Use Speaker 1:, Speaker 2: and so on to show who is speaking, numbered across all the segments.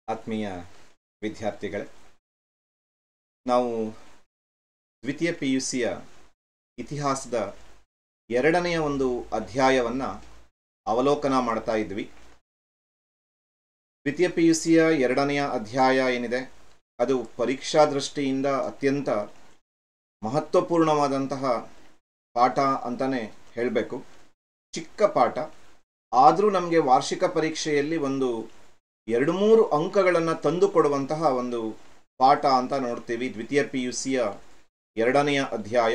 Speaker 1: ಆತ್ಮೀಯ ವಿದ್ಯಾರ್ಥಿಗಳೇ, ನಾವು ದ್ವಿತೀಯ PUCಯ ಇತಿಹಾಸದ ಎರಡನೆಯ ಒಂದು ಅಧ್ಯಾಯವನ್ನು ಅವಲೋಕನ ಮಾಡ್ತಾ ಇದ್ವಿ. ದ್ವಿತೀಯ PUCಯ ಎರಡನೆಯ ಅಧ್ಯಾಯ ಏನಿದೆ ಅದು ಪರೀಕ್ಷಾ ದೃಷ್ಟಿಯಿಂದ ಅತ್ಯಂತ ಮಹತ್ವಪೂರ್ಣವಾದಂತಹ ಪಾಠ ಅಂತಲೇ ಹೇಳಬೇಕು. ಚಿಕ್ಕ ಪಾಠ, ಆದರೂ ನಮಗೆ ವಾರ್ಷಿಕ ಪರೀಕ್ಷೆಯಲ್ಲಿ ಒಂದು 2-3 ಅಂಕಗಳನ್ನು ತಂದುಕೊಡುವಂತಹ ಒಂದು ಪಾಠ ಅಂತ ನೋಡ್ತೀವಿ. ದ್ವಿತೀಯ PUCಯ ಎರಡನೆಯ ಅಧ್ಯಾಯ.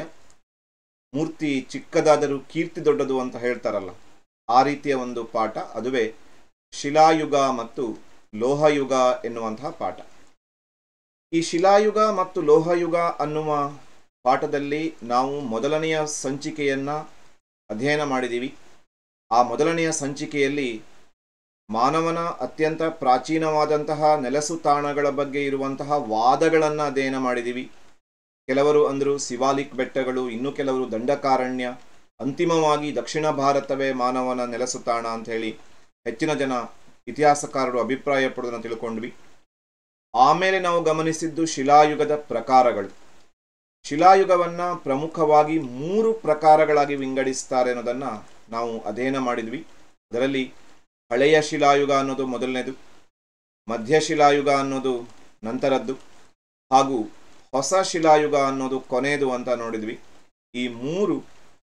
Speaker 1: ಮೂರ್ತಿ ಚಿಕ್ಕದಾದರೂ ಕೀರ್ತಿ ದೊಡ್ಡದು ಅಂತ ಹೇಳ್ತಾರಲ್ಲ, ಆ ರೀತಿಯ ಒಂದು ಪಾಠ. ಅದುವೇ ಶಿಲಾಯುಗ ಮತ್ತು ಲೋಹಯುಗ ಎನ್ನುವಂತಹ ಪಾಠ. ಈ ಶಿಲಾಯುಗ ಮತ್ತು ಲೋಹಯುಗ ಅನ್ನುವ ಪಾಠದಲ್ಲಿ ನಾವು ಮೊದಲನೆಯ ಸಂಚಿಕೆಯನ್ನು ಅಧ್ಯಯನ ಮಾಡಿದ್ದೀವಿ. ಆ ಮೊದಲನೆಯ ಸಂಚಿಕೆಯಲ್ಲಿ ಮಾನವನ ಅತ್ಯಂತ ಪ್ರಾಚೀನವಾದಂತಹ ನೆಲಸು ತಾಣಗಳ ಬಗ್ಗೆ ಇರುವಂತಹ ವಾದಗಳನ್ನು ಅಧ್ಯಯನ ಮಾಡಿದ್ದೀವಿ. ಕೆಲವರು ಅಂದರು ಸಿವಾಲಿಕ್ ಬೆಟ್ಟಗಳು, ಇನ್ನು ಕೆಲವರು ದಂಡಕಾರಣ್ಯ, ಅಂತಿಮವಾಗಿ ದಕ್ಷಿಣ ಭಾರತವೇ ಮಾನವನ ನೆಲಸು ತಾಣ ಅಂತ ಹೇಳಿ ಹೆಚ್ಚಿನ ಜನ ಇತಿಹಾಸಕಾರರು ಅಭಿಪ್ರಾಯ ಪಡೋದನ್ನು ತಿಳ್ಕೊಂಡ್ವಿ. ಆಮೇಲೆ ನಾವು ಗಮನಿಸಿದ್ದು ಶಿಲಾಯುಗದ ಪ್ರಕಾರಗಳು. ಶಿಲಾಯುಗವನ್ನು ಪ್ರಮುಖವಾಗಿ 3 ಪ್ರಕಾರಗಳಾಗಿ ವಿಂಗಡಿಸ್ತಾರೆ ಅನ್ನೋದನ್ನು ನಾವು ಅಧ್ಯಯನ ಮಾಡಿದ್ವಿ. ಅದರಲ್ಲಿ ಹಳೆಯ ಶಿಲಾಯುಗ ಅನ್ನೋದು ಮೊದಲನೇದು, ಮಧ್ಯಶಿಲಾಯುಗ ಅನ್ನೋದು ನಂತರದ್ದು, ಹಾಗೂ ಹೊಸ ಶಿಲಾಯುಗ ಅನ್ನೋದು ಕೊನೆಯದು ಅಂತ ನೋಡಿದ್ವಿ. ಈ 3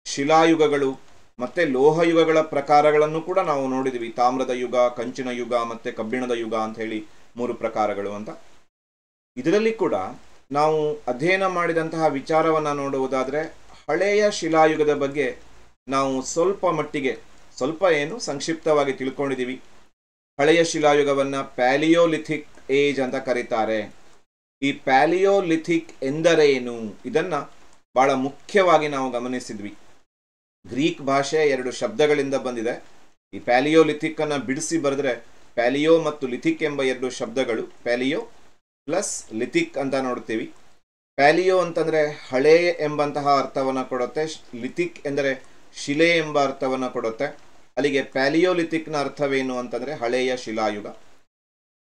Speaker 1: ಶಿಲಾಯುಗಗಳು ಮತ್ತು ಲೋಹಯುಗಗಳ ಪ್ರಕಾರಗಳನ್ನು ಕೂಡ ನಾವು ನೋಡಿದ್ವಿ. ತಾಮ್ರದ ಯುಗ, ಕಂಚಿನ ಯುಗ ಮತ್ತು ಕಬ್ಬಿಣದ ಯುಗ ಅಂತ ಹೇಳಿ 3 ಪ್ರಕಾರಗಳು ಅಂತ. ಇದರಲ್ಲಿ ಕೂಡ ನಾವು ಅಧ್ಯಯನ ಮಾಡಿದಂತಹ ವಿಚಾರವನ್ನು ನೋಡುವುದಾದರೆ ಹಳೆಯ ಶಿಲಾಯುಗದ ಬಗ್ಗೆ ನಾವು ಸ್ವಲ್ಪ ಮಟ್ಟಿಗೆ, ಸಂಕ್ಷಿಪ್ತವಾಗಿ ತಿಳ್ಕೊಂಡಿದ್ದೀವಿ. ಹಳೆಯ ಶಿಲಾಯುಗವನ್ನು ಪ್ಯಾಲಿಯೋಲಿಥಿಕ್ ಏಜ್ ಅಂತ ಕರೀತಾರೆ. ಈ ಪ್ಯಾಲಿಯೋಲಿಥಿಕ್ ಎಂದರೇನು, ಇದನ್ನು ಬಹಳ ಮುಖ್ಯವಾಗಿ ನಾವು ಗಮನಿಸಿದ್ವಿ. ಗ್ರೀಕ್ ಭಾಷೆ 2 ಶಬ್ದಗಳಿಂದ ಬಂದಿದೆ. ಈ ಪ್ಯಾಲಿಯೋಲಿಥಿಕ್ ಅನ್ನು ಬಿಡಿಸಿ ಬರೆದ್ರೆ ಪ್ಯಾಲಿಯೋ ಮತ್ತು ಲಿಥಿಕ್ ಎಂಬ 2 ಶಬ್ದಗಳು, ಪ್ಯಾಲಿಯೋ ಪ್ಲಸ್ ಲಿಥಿಕ್ ಅಂತ ನೋಡ್ತೀವಿ. ಪ್ಯಾಲಿಯೋ ಅಂತಂದರೆ ಹಳೆ ಎಂಬಂತಹ ಅರ್ಥವನ್ನು ಕೊಡುತ್ತೆ, ಲಿಥಿಕ್ ಎಂದರೆ ಶಿಲೆ ಎಂಬ ಅರ್ಥವನ್ನು ಕೊಡುತ್ತೆ. ಅಲ್ಲಿಗೆ ಪ್ಯಾಲಿಯೋಲಿಥಿಕ್ನ ಅರ್ಥವೇನು ಅಂತಂದರೆ ಹಳೆಯ ಶಿಲಾಯುಗ.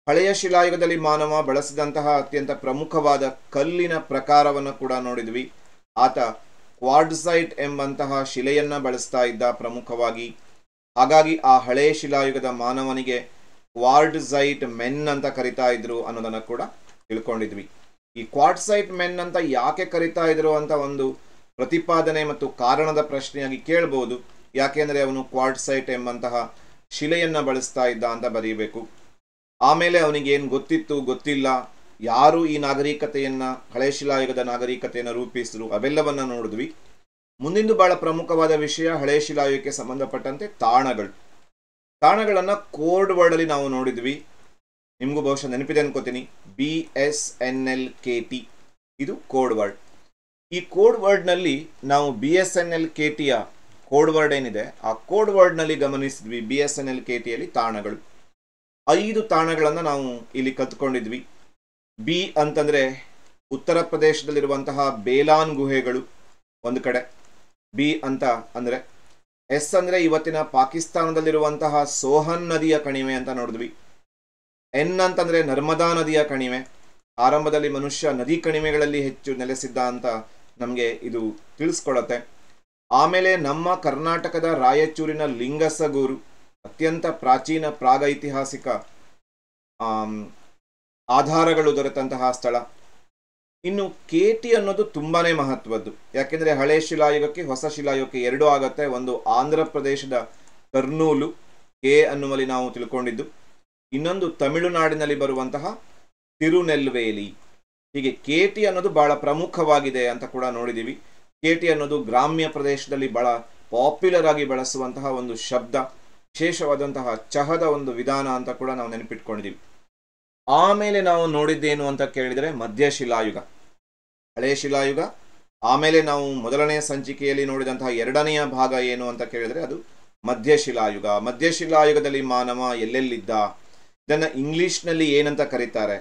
Speaker 1: ಹಳೆಯ ಶಿಲಾಯುಗದಲ್ಲಿ ಮಾನವ ಬಳಸಿದಂತಹ ಅತ್ಯಂತ ಪ್ರಮುಖವಾದ ಕಲ್ಲಿನ ಪ್ರಕಾರವನ್ನು ಕೂಡ ನೋಡಿದ್ವಿ. ಆತ ಕ್ವಾರ್ಟ್ಸೈಟ್ ಎಂಬಂತಹ ಶಿಲೆಯನ್ನು ಬಳಸ್ತಾ ಇದ್ದ ಪ್ರಮುಖವಾಗಿ. ಹಾಗಾಗಿ ಆ ಹಳೆಯ ಶಿಲಾಯುಗದ ಮಾನವನಿಗೆ ಕ್ವಾರ್ಟ್ಸೈಟ್ ಮೆನ್ ಅಂತ ಕರಿತಾ ಇದ್ರು ಅನ್ನೋದನ್ನು ಕೂಡ ತಿಳ್ಕೊಂಡಿದ್ವಿ. ಈ ಕ್ವಾರ್ಟ್ಸೈಟ್ ಮೆನ್ ಅಂತ ಯಾಕೆ ಕರಿತಾ ಇದ್ರು ಅಂತ ಒಂದು ಪ್ರತಿಪಾದನೆ ಮತ್ತು ಕಾರಣದ ಪ್ರಶ್ನೆಯಾಗಿ ಕೇಳ್ಬೋದು. ಯಾಕೆಂದರೆ ಅವನು ಕ್ವಾರ್ಟ್ಸೈಟ್ ಎಂಬಂತಹ ಶಿಲೆಯನ್ನು ಬಳಸ್ತಾ ಇದ್ದ ಅಂತ ಬರೀಬೇಕು. ಆಮೇಲೆ ಅವನಿಗೇನು ಗೊತ್ತಿತ್ತು, ಗೊತ್ತಿಲ್ಲ, ಯಾರು ಈ ನಾಗರಿಕತೆಯನ್ನು, ಹಳೆ ಶಿಲಾಯುಗದ ನಾಗರಿಕತೆಯನ್ನು ರೂಪಿಸಿದ್ರು, ಅವೆಲ್ಲವನ್ನು ನೋಡಿದ್ವಿ. ಮುಂದಿಂದು ಬಹಳ ಪ್ರಮುಖವಾದ ವಿಷಯ ಹಳೆ ಶಿಲಾಯುಗಕ್ಕೆ ಸಂಬಂಧಪಟ್ಟಂತೆ ತಾಣಗಳು. ತಾಣಗಳನ್ನು ಕೋಡ್ ವರ್ಡಲ್ಲಿ ನಾವು ನೋಡಿದ್ವಿ. ನಿಮಗೂ ಬಹುಶಃ ನೆನಪಿದೆ ಅನ್ಕೋತೀನಿ, BSNL-KT ಇದು ಕೋಡ್ ವರ್ಡ್. ಈ ಕೋಡ್ ವರ್ಡ್ನಲ್ಲಿ ನಾವು BSNL-KTಯ ಕೋಡ್ ವರ್ಡ್ ಏನಿದೆ ಆ ಕೋಡ್ ವರ್ಡ್ನಲ್ಲಿ ಗಮನಿಸಿದ್ವಿ. BSNL-KTಯಲ್ಲಿ ತಾಣಗಳು 5 ತಾಣಗಳನ್ನು ನಾವು ಇಲ್ಲಿ ಕಲ್ತ್ಕೊಂಡಿದ್ವಿ. ಬಿ ಅಂತಂದರೆ ಉತ್ತರ ಪ್ರದೇಶದಲ್ಲಿರುವಂತಹ ಬೇಲಾನ್ ಗುಹೆಗಳು ಒಂದು ಕಡೆ, ಬಿ ಅಂತ ಅಂದರೆ. ಎಸ್ ಅಂದರೆ ಇವತ್ತಿನ ಪಾಕಿಸ್ತಾನದಲ್ಲಿರುವಂತಹ ಸೋಹನ್ ನದಿಯ ಕಣಿವೆ ಅಂತ ನೋಡಿದ್ವಿ. ಎನ್ ಅಂತಂದರೆ ನರ್ಮದಾ ನದಿಯ ಕಣಿವೆ. ಆರಂಭದಲ್ಲಿ ಮನುಷ್ಯ ನದಿ ಕಣಿವೆಗಳಲ್ಲಿ ಹೆಚ್ಚು ನೆಲೆಸಿದ್ದ ಅಂತ ನಮಗೆ ಇದು ತಿಳಿಸ್ಕೊಡತ್ತೆ. ಆಮೇಲೆ ನಮ್ಮ ಕರ್ನಾಟಕದ ರಾಯಚೂರಿನ ಲಿಂಗಸಗೂರು ಅತ್ಯಂತ ಪ್ರಾಚೀನ ಪ್ರಾಗೈತಿಹಾಸಿಕ ಆಧಾರಗಳು ದೊರೆತಂತಹ ಸ್ಥಳ. ಇನ್ನು KT ಅನ್ನೋದು ತುಂಬಾ ಮಹತ್ವದ್ದು. ಯಾಕೆಂದರೆ ಹಳೆ ಶಿಲಾಯುಗಕ್ಕೆ ಹೊಸ ಶಿಲಾಯುಗಕ್ಕೆ 2 ಆಗತ್ತೆ. ಒಂದು ಆಂಧ್ರ ಪ್ರದೇಶದ ಕರ್ನೂಲು, ಕೆ ಅನ್ನುವಲ್ಲಿ ನಾವು ತಿಳ್ಕೊಂಡಿದ್ದು. ಇನ್ನೊಂದು ತಮಿಳುನಾಡಿನಲ್ಲಿ ಬರುವಂತಹ ತಿರುನೆಲ್ವೇಲಿ. ಹೀಗೆ KT ಅನ್ನೋದು ಬಹಳ ಪ್ರಮುಖವಾಗಿದೆ ಅಂತ ಕೂಡ ನೋಡಿದ್ದೀವಿ. KT ಅನ್ನೋದು ಗ್ರಾಮ್ಯ ಪ್ರದೇಶದಲ್ಲಿ ಬಹಳ ಪಾಪ್ಯುಲರ್ ಆಗಿ ಬಳಸುವಂತಹ ಒಂದು ಶಬ್ದ, ವಿಶೇಷವಾದಂತಹ ಚಹದ ಒಂದು ವಿಧಾನ ಅಂತ ಕೂಡ ನಾವು ನೆನಪಿಟ್ಕೊಂಡಿದ್ದೀವಿ. ಆಮೇಲೆ ನಾವು ನೋಡಿದ್ದೇನು ಅಂತ ಕೇಳಿದರೆ ಮಧ್ಯಶಿಲಾಯುಗ, ಹಳೆಯ ಶಿಲಾಯುಗ. ಆಮೇಲೆ ನಾವು ಮೊದಲನೆಯ ಸಂಚಿಕೆಯಲ್ಲಿ ನೋಡಿದಂತಹ ಎರಡನೆಯ ಭಾಗ ಏನು ಅಂತ ಕೇಳಿದರೆ ಅದು ಮಧ್ಯಶಿಲಾಯುಗ. ಮಧ್ಯಶಿಲಾಯುಗದಲ್ಲಿ ಮಾನವ ಎಲ್ಲೆಲ್ಲಿದ್ದ, ಇದನ್ನು ಇಂಗ್ಲೀಷ್ನಲ್ಲಿ ಏನಂತ ಕರೀತಾರೆ,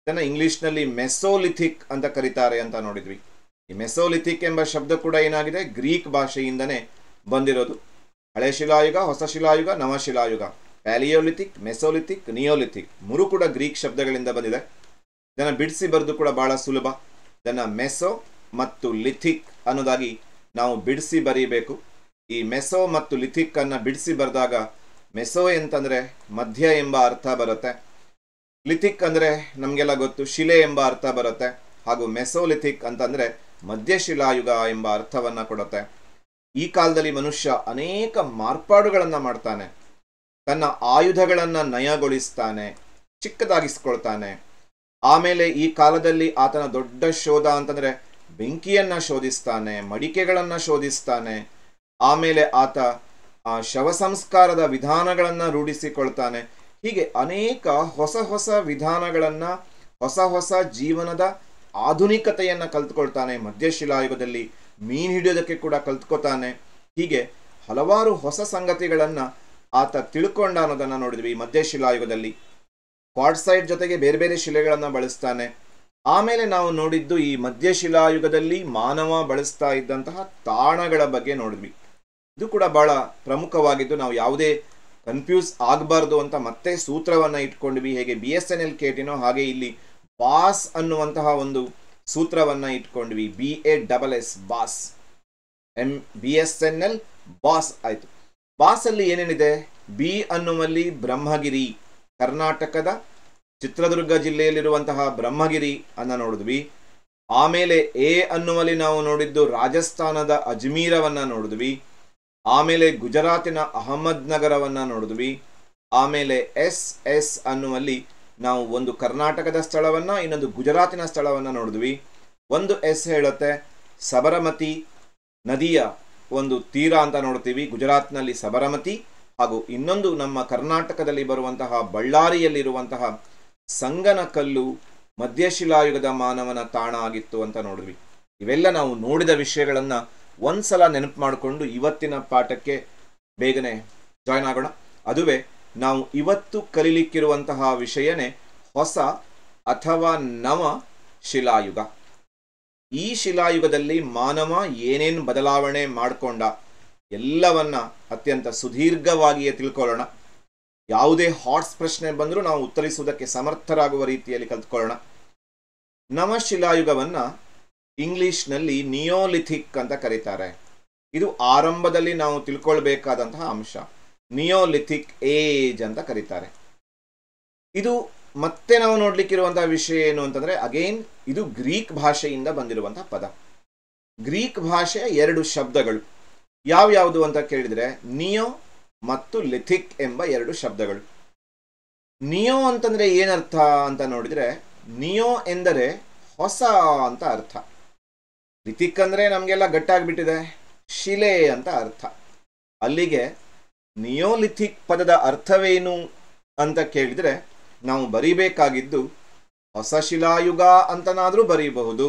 Speaker 1: ಇದನ್ನು ಇಂಗ್ಲೀಷ್ನಲ್ಲಿ ಮೆಸೋಲಿಥಿಕ್ ಅಂತ ಕರೀತಾರೆ ಅಂತ ನೋಡಿದ್ವಿ. ಈ ಮೆಸೋಲಿಥಿಕ್ ಎಂಬ ಶಬ್ದ ಕೂಡ ಏನಾಗಿದೆ, ಗ್ರೀಕ್ ಭಾಷೆಯಿಂದನೇ ಬಂದಿರೋದು. ಹಳೆ ಶಿಲಾಯುಗ, ಹೊಸ ಶಿಲಾಯುಗ, ನವಶಿಲಾಯುಗ ಪ್ಯಾಲಿಯೋಲಿಥಿಕ್, ಮೆಸೋಲಿಥಿಕ್, ನಿಯೋಲಿಥಿಕ್ 3 ಕೂಡ ಗ್ರೀಕ್ ಶಬ್ದಗಳಿಂದ ಬಂದಿದೆ. ಇದನ್ನು ಬಿಡಿಸಿ ಬರೆದು ಕೂಡ ಬಹಳ ಸುಲಭ. ಇದನ್ನು ಮೆಸೋ ಮತ್ತು ಲಿಥಿಕ್ ಅನ್ನೋದಾಗಿ ನಾವು ಬಿಡಿಸಿ ಬರೀಬೇಕು. ಈ ಮೆಸೋ ಮತ್ತು ಲಿಥಿಕ್ ಅನ್ನು ಬಿಡಿಸಿ ಬರೆದಾಗ ಮೆಸೋ ಅಂತಂದರೆ ಮಧ್ಯ ಎಂಬ ಅರ್ಥ ಬರುತ್ತೆ, ಲಿಥಿಕ್ ಅಂದರೆ ನಮಗೆಲ್ಲ ಗೊತ್ತು ಶಿಲೆ ಎಂಬ ಅರ್ಥ ಬರುತ್ತೆ, ಹಾಗೂ ಮೆಸೋಲಿಥಿಕ್ ಅಂತಂದರೆ ಮಧ್ಯಶಿಲಾಯುಗ ಎಂಬ ಅರ್ಥವನ್ನು ಕೊಡುತ್ತೆ. ಈ ಕಾಲದಲ್ಲಿ ಮನುಷ್ಯ ಅನೇಕ ಮಾರ್ಪಾಡುಗಳನ್ನು ಮಾಡ್ತಾನೆ. ತನ್ನ ಆಯುಧಗಳನ್ನು ನಯಗೊಳಿಸ್ತಾನೆ, ಚಿಕ್ಕದಾಗಿಸ್ಕೊಳ್ತಾನೆ. ಆಮೇಲೆ ಈ ಕಾಲದಲ್ಲಿ ಆತನ ದೊಡ್ಡ ಶೋಧ ಅಂತಂದರೆ ಬೆಂಕಿಯನ್ನು ಶೋಧಿಸ್ತಾನೆ, ಮಡಿಕೆಗಳನ್ನು ಶೋಧಿಸ್ತಾನೆ. ಆಮೇಲೆ ಆತ ಶವ ಸಂಸ್ಕಾರದ ವಿಧಾನಗಳನ್ನು ರೂಢಿಸಿಕೊಳ್ತಾನೆ. ಹೀಗೆ ಅನೇಕ ಹೊಸ ಹೊಸ ವಿಧಾನಗಳನ್ನು, ಹೊಸ ಹೊಸ ಜೀವನದ ಆಧುನಿಕತೆಯನ್ನು ಕಲ್ತ್ಕೊಳ್ತಾನೆ. ಮಧ್ಯಶಿಲಾಯುಗದಲ್ಲಿ ಮೀನು ಹಿಡಿಯೋದಕ್ಕೆ ಕೂಡ ಕಲ್ತ್ಕೊತಾನೆ. ಹೀಗೆ ಹಲವಾರು ಹೊಸ ಸಂಗತಿಗಳನ್ನು ಆತ ತಿಳ್ಕೊಂಡ ಅನ್ನೋದನ್ನು ನೋಡಿದ್ವಿ. ಮಧ್ಯಶಿಲಾಯುಗದಲ್ಲಿ ಕ್ವಾರ್ಟ್ಸೈಟ್ ಜೊತೆಗೆ ಬೇರೆ ಬೇರೆ ಶಿಲೆಗಳನ್ನು ಬಳಸ್ತಾನೆ. ಆಮೇಲೆ ನಾವು ನೋಡಿದ್ದು ಈ ಮಧ್ಯಶಿಲಾಯುಗದಲ್ಲಿ ಮಾನವ ಬಳಸ್ತಾ ಇದ್ದಂತಹ ತಾಣಗಳ ಬಗ್ಗೆ ನೋಡಿದ್ವಿ. ಇದು ಕೂಡ ಬಹಳ ಪ್ರಮುಖವಾಗಿದ್ದು ನಾವು ಯಾವುದೇ ಕನ್ಫ್ಯೂಸ್ ಆಗಬಾರ್ದು ಅಂತ ಮತ್ತೆ ಸೂತ್ರವನ್ನು ಇಟ್ಕೊಂಡ್ವಿ. ಹೇಗೆ BSNL ಕೇಟಿನೋ ಹಾಗೆ ಇಲ್ಲಿ ಬಾಸ್ ಅನ್ನುವಂತಹ ಒಂದು ಸೂತ್ರವನ್ನು ಇಟ್ಕೊಂಡ್ವಿ. BASS ಬಾಸ್, BSNL ಬಾಸ್ ಆಯಿತು. ಬಾಸಲ್ಲಿ ಏನೇನಿದೆ? ಬಿ ಅನ್ನುವಲ್ಲಿ ಬ್ರಹ್ಮಗಿರಿ, ಕರ್ನಾಟಕದ ಚಿತ್ರದುರ್ಗ ಜಿಲ್ಲೆಯಲ್ಲಿರುವಂತಹ ಬ್ರಹ್ಮಗಿರಿ ಅನ್ನು ನೋಡಿದ್ವಿ. ಆಮೇಲೆ ಎ ಅನ್ನುವಲ್ಲಿ ನಾವು ನೋಡಿದ್ದು ರಾಜಸ್ಥಾನದ ಅಜ್ಮೀರವನ್ನು ನೋಡಿದ್ವಿ. ಆಮೇಲೆ ಗುಜರಾತಿನ ಅಹಮದ್ ನಗರವನ್ನು ನೋಡಿದ್ವಿ. ಆಮೇಲೆ ಎಸ್ ಅನ್ನುವಲ್ಲಿ ನಾವು ಒಂದು ಕರ್ನಾಟಕದ ಸ್ಥಳವನ್ನು, ಇನ್ನೊಂದು ಗುಜರಾತಿನ ಸ್ಥಳವನ್ನು ನೋಡಿದ್ವಿ. ಒಂದು ಎಸ್ ಹೇಳುತ್ತೆ ಸಬರಮತಿ ನದಿಯ ಒಂದು ತೀರ ಅಂತ ನೋಡ್ತೀವಿ, ಗುಜರಾತ್ನಲ್ಲಿ ಸಬರಮತಿ. ಹಾಗೂ ಇನ್ನೊಂದು ನಮ್ಮ ಕರ್ನಾಟಕದಲ್ಲಿ ಬರುವಂತಹ ಬಳ್ಳಾರಿಯಲ್ಲಿರುವಂತಹ ಸಂಗನಕಲ್ಲು ಮಧ್ಯಶಿಲಾಯುಗದ ಮಾನವನ ತಾಣ ಆಗಿತ್ತು ಅಂತ ನೋಡಿದ್ವಿ. ಇವೆಲ್ಲ ನಾವು ನೋಡಿದ ವಿಷಯಗಳನ್ನು ಒಂದ್ಸಲ ನೆನಪು ಮಾಡಿಕೊಂಡು ಇವತ್ತಿನ ಪಾಠಕ್ಕೆ ಬೇಗನೆ ಜಾಯ್ನ್ ಆಗೋಣ. ಅದುವೇ ನಾವು ಇವತ್ತು ಕಲಿಲಿಕ್ಕಿರುವಂತಹ ವಿಷಯನೇ ಹೊಸ ಅಥವಾ ನವ ಶಿಲಾಯುಗ. ಈ ಶಿಲಾಯುಗದಲ್ಲಿ ಮಾನವ ಏನೇನು ಬದಲಾವಣೆ ಮಾಡಿಕೊಂಡ ಎಲ್ಲವನ್ನ ಅತ್ಯಂತ ಸುದೀರ್ಘವಾಗಿಯೇ ತಿಳ್ಕೊಳ್ಳೋಣ. ಯಾವುದೇ ಹಾಟ್ಸ್ ಪ್ರಶ್ನೆ ಬಂದರೂ ನಾವು ಉತ್ತರಿಸುವುದಕ್ಕೆ ಸಮರ್ಥರಾಗುವ ರೀತಿಯಲ್ಲಿ ಕಲ್ತ್ಕೊಳ್ಳೋಣ. ನವಶಿಲಾಯುಗವನ್ನು ಇಂಗ್ಲಿಷ್ನಲ್ಲಿ ನಿಯೋಲಿಥಿಕ್ ಅಂತ ಕರೀತಾರೆ. ಇದು ಆರಂಭದಲ್ಲಿ ನಾವು ತಿಳ್ಕೊಳ್ಬೇಕಾದಂತಹ ಅಂಶ. ನಿಯೋಲಿಥಿಕ್ ಏಜ್ ಅಂತ ಕರೀತಾರೆ. ಇದು ಮತ್ತೆ ನಾವು ನೋಡ್ಲಿಕ್ಕಿರುವಂತಹ ವಿಷಯ ಏನು ಅಂತಂದ್ರೆ, ಅಗೇನ್ ಇದು ಗ್ರೀಕ್ ಭಾಷೆಯಿಂದ ಬಂದಿರುವಂತಹ ಪದ. ಗ್ರೀಕ್ ಭಾಷೆಯ 2 ಶಬ್ದಗಳು ಯಾವ್ಯಾವುದು ಅಂತ ಕೇಳಿದ್ರೆ ನಿಯೋ ಮತ್ತು ಲಿಥಿಕ್ ಎಂಬ 2 ಶಬ್ದಗಳು. ನಿಯೋ ಅಂತಂದ್ರೆ ಏನರ್ಥ ಅಂತ ನೋಡಿದ್ರೆ, ನಿಯೋ ಎಂದರೆ ಹೊಸ ಅಂತ ಅರ್ಥ. ಲಿಥಿಕ್ ಅಂದ್ರೆ ನಮಗೆಲ್ಲ ಗಟ್ಟಾಗ್ಬಿಟ್ಟಿದೆ, ಶಿಲೆ ಅಂತ ಅರ್ಥ. ಅಲ್ಲಿಗೆ ನಿಯೋಲಿಥಿಕ್ ಪದದ ಅರ್ಥವೇನು ಅಂತ ಕೇಳಿದ್ರೆ ನಾವು ಬರೀಬೇಕಾಗಿದ್ದು ಹೊಸ ಶಿಲಾಯುಗ ಅಂತನಾದ್ರೂ ಬರೀಬಹುದು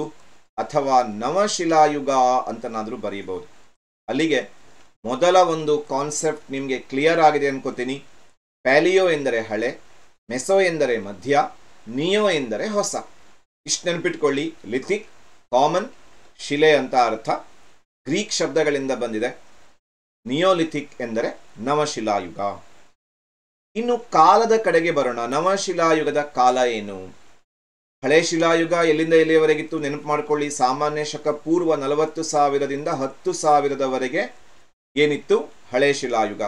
Speaker 1: ಅಥವಾ ನವಶಿಲಾಯುಗ ಅಂತನಾದ್ರೂ ಬರೀಬಹುದು. ಅಲ್ಲಿಗೆ ಮೊದಲ ಒಂದು ಕಾನ್ಸೆಪ್ಟ್ ನಿಮಗೆ ಕ್ಲಿಯರ್ ಆಗಿದೆ ಅನ್ಕೋತೀನಿ. ಪ್ಯಾಲಿಯೋ ಎಂದರೆ ಹಳೆ, ಮೆಸೋ ಎಂದರೆ ಮಧ್ಯ, ನಿಯೋ ಎಂದರೆ ಹೊಸ. ಇಷ್ಟು ನೆನಪಿಟ್ಕೊಳ್ಳಿ. ಲಿಥಿಕ್ ಕಾಮನ್, ಶಿಲೆ ಅಂತ ಅರ್ಥ, ಗ್ರೀಕ್ ಶಬ್ದಗಳಿಂದ ಬಂದಿದೆ. ನಿಯೋಲಿಥಿಕ್ ಎಂದರೆ ನವಶಿಲಾಯುಗ. ಇನ್ನು ಕಾಲದ ಕಡೆಗೆ ಬರೋಣ. ನವಶಿಲಾಯುಗದ ಕಾಲ ಏನು? ಹಳೆ ಶಿಲಾಯುಗ ಎಲ್ಲಿಂದ ಎಲ್ಲಿಯವರೆಗಿತ್ತು ನೆನಪು ಮಾಡ್ಕೊಳ್ಳಿ. ಸಾಮಾನ್ಯ ಶಕ ಪೂರ್ವ 40,000ದಿಂದ 10,000ದವರೆಗೆ ಏನಿತ್ತು ಹಳೆ ಶಿಲಾಯುಗ.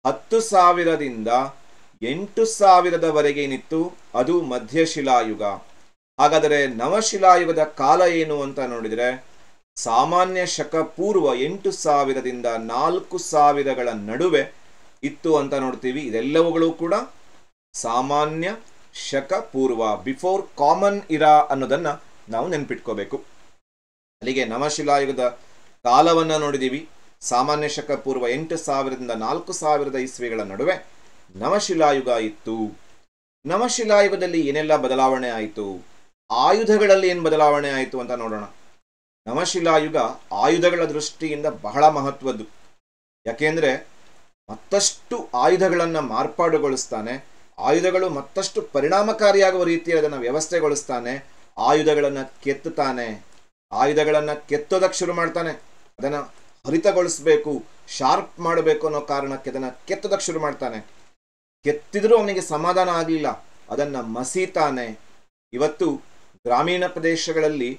Speaker 1: 10,000ದಿಂದ 8,000ದವರೆಗೆ ಏನಿತ್ತು ಅದು ಮಧ್ಯಶಿಲಾಯುಗ. ಹಾಗಾದರೆ ನವಶಿಲಾಯುಗದ ಕಾಲ ಏನು ಅಂತ ನೋಡಿದರೆ, ಸಾಮಾನ್ಯ ಶಕ ಪೂರ್ವ 8,000ದಿಂದ 4,000ಗಳ ನಡುವೆ ಇತ್ತು ಅಂತ ನೋಡ್ತೀವಿ. ಇದೆಲ್ಲವುಗಳು ಕೂಡ ಸಾಮಾನ್ಯ ಶಕ ಪೂರ್ವ, ಬಿಫೋರ್ ಕಾಮನ್ ಇರಾ ಅನ್ನೋದನ್ನ ನಾವು ನೆನ್ಪಿಟ್ಕೋಬೇಕು. ಅಲ್ಲಿಗೆ ನವಶಿಲಾಯುಗದ ಕಾಲವನ್ನ ನೋಡಿದೀವಿ. ಸಾಮಾನ್ಯ ಶಕ ಪೂರ್ವ 8,000ದಿಂದ 4,000 ಇಸ್ವಿಗಳ ನಡುವೆ ನವಶಿಲಾಯುಗ ಇತ್ತು. ನವಶಿಲಾಯುಗದಲ್ಲಿ ಏನೆಲ್ಲ ಬದಲಾವಣೆ ಆಯಿತು, ಆಯುಧಗಳಲ್ಲಿ ಏನು ಬದಲಾವಣೆ ಆಯಿತು ಅಂತ ನೋಡೋಣ. ನವಶಿಲಾಯುಗ ಆಯುಧಗಳ ದೃಷ್ಟಿಯಿಂದ ಬಹಳ ಮಹತ್ವದ್ದು. ಯಾಕೆಂದ್ರೆ ಮತ್ತಷ್ಟು ಆಯುಧಗಳನ್ನು ಮಾರ್ಪಾಡುಗೊಳಿಸ್ತಾನೆ. ಆಯುಧಗಳು ಮತ್ತಷ್ಟು ಪರಿಣಾಮಕಾರಿಯಾಗುವ ರೀತಿಯಲ್ಲಿ ಅದನ್ನು ವ್ಯವಸ್ಥೆಗೊಳಿಸ್ತಾನೆ. ಆಯುಧಗಳನ್ನು ಕೆತ್ತುತ್ತಾನೆ. ಆಯುಧಗಳನ್ನು ಕೆತ್ತೋದಕ್ಕೆ ಶುರು ಮಾಡ್ತಾನೆ. ಅದನ್ನು ಹರಿತಗೊಳಿಸಬೇಕು, ಶಾರ್ಪ್ ಮಾಡಬೇಕು ಅನ್ನೋ ಕಾರಣಕ್ಕೆ ಅದನ್ನು ಕೆತ್ತೋದಕ್ಕೆ ಶುರು ಮಾಡ್ತಾನೆ. ಕೆತ್ತಿದ್ರೂ ಅವನಿಗೆ ಸಮಾಧಾನ ಆಗಲಿಲ್ಲ, ಅದನ್ನು ಮಸೀತಾನೆ. ಇವತ್ತು ಗ್ರಾಮೀಣ ಪ್ರದೇಶಗಳಲ್ಲಿ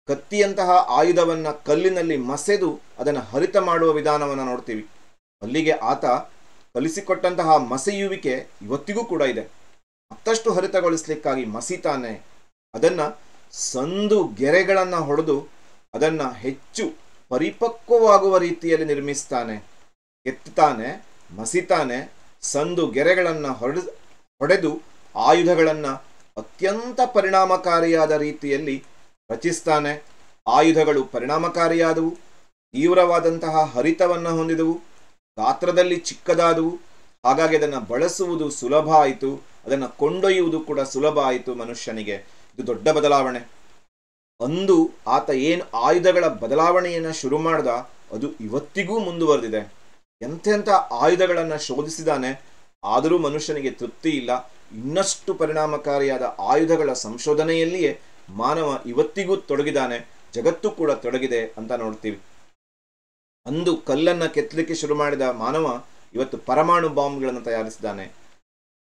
Speaker 1: ಕತ್ತಿಯಂತಹ ಆಯುಧವನ್ನು ಕಲ್ಲಿನಲ್ಲಿ ಮಸೆದು ಅದನ್ನು ಹರಿತ ಮಾಡುವ ವಿಧಾನವನ್ನು ನೋಡ್ತೀವಿ. ಅಲ್ಲಿಗೆ ಆತ ಕಲಿಸಿಕೊಟ್ಟಂತಹ ಮಸೆಯುವಿಕೆ ಇವತ್ತಿಗೂ ಕೂಡ ಇದೆ. ಮತ್ತಷ್ಟು ಹರಿತಗೊಳಿಸ್ಲಿಕ್ಕಾಗಿ ಮಸೀತಾನೆ, ಅದನ್ನು ಸಂದು ಗೆರೆಗಳನ್ನು ಹೊಡೆದು ಅದನ್ನು ಹೆಚ್ಚು ಪರಿಪಕ್ವವಾಗುವ ರೀತಿಯಲ್ಲಿ ನಿರ್ಮಿಸ್ತಾನೆ. ಕೆತ್ತಾನೆ, ಮಸೀತಾನೆ, ಸಂದು ಗೆರೆಗಳನ್ನು ಹೊಡೆದು ಆಯುಧಗಳನ್ನು ಅತ್ಯಂತ ಪರಿಣಾಮಕಾರಿಯಾದ ರೀತಿಯಲ್ಲಿ ರಚಿಸ್ತಾನೆ. ಆಯುಧಗಳು ಪರಿಣಾಮಕಾರಿಯಾದವು, ತೀವ್ರವಾದಂತಹ ಹರಿತವನ್ನು ಹೊಂದಿದವು, ಗಾತ್ರದಲ್ಲಿ ಚಿಕ್ಕದಾದವು. ಹಾಗಾಗಿ ಅದನ್ನು ಬಳಸುವುದು ಸುಲಭ ಆಯಿತು, ಅದನ್ನು ಕೊಂಡೊಯ್ಯುವುದು ಕೂಡ ಸುಲಭ ಆಯಿತು ಮನುಷ್ಯನಿಗೆ. ಇದು ದೊಡ್ಡ ಬದಲಾವಣೆ. ಅಂದು ಆತ ಏನು ಆಯುಧಗಳ ಬದಲಾವಣೆಯನ್ನು ಶುರು ಮಾಡ್ದ, ಅದು ಇವತ್ತಿಗೂ ಮುಂದುವರೆದಿದೆ. ಎಂತೆಂಥ ಆಯುಧಗಳನ್ನು ಶೋಧಿಸಿದಾನೆ, ಆದರೂ ಮನುಷ್ಯನಿಗೆ ತೃಪ್ತಿ ಇಲ್ಲ. ಇನ್ನಷ್ಟು ಪರಿಣಾಮಕಾರಿಯಾದ ಆಯುಧಗಳ ಸಂಶೋಧನೆಯಲ್ಲಿಯೇ ಮಾನವ ಇವತ್ತಿಗೂ ತೊಡಗಿದಾನೆ, ಜಗತ್ತು ಕೂಡ ತೊಡಗಿದೆ ಅಂತ ನೋಡ್ತೀವಿ. ಅಂದು ಕಲ್ಲನ್ನು ಕೆತ್ತಲಿಕ್ಕೆ ಶುರು ಮಾಡಿದ ಮಾನವ ಇವತ್ತು ಪರಮಾಣು ಬಾಂಬ್ಗಳನ್ನು ತಯಾರಿಸಿದ್ದಾನೆ,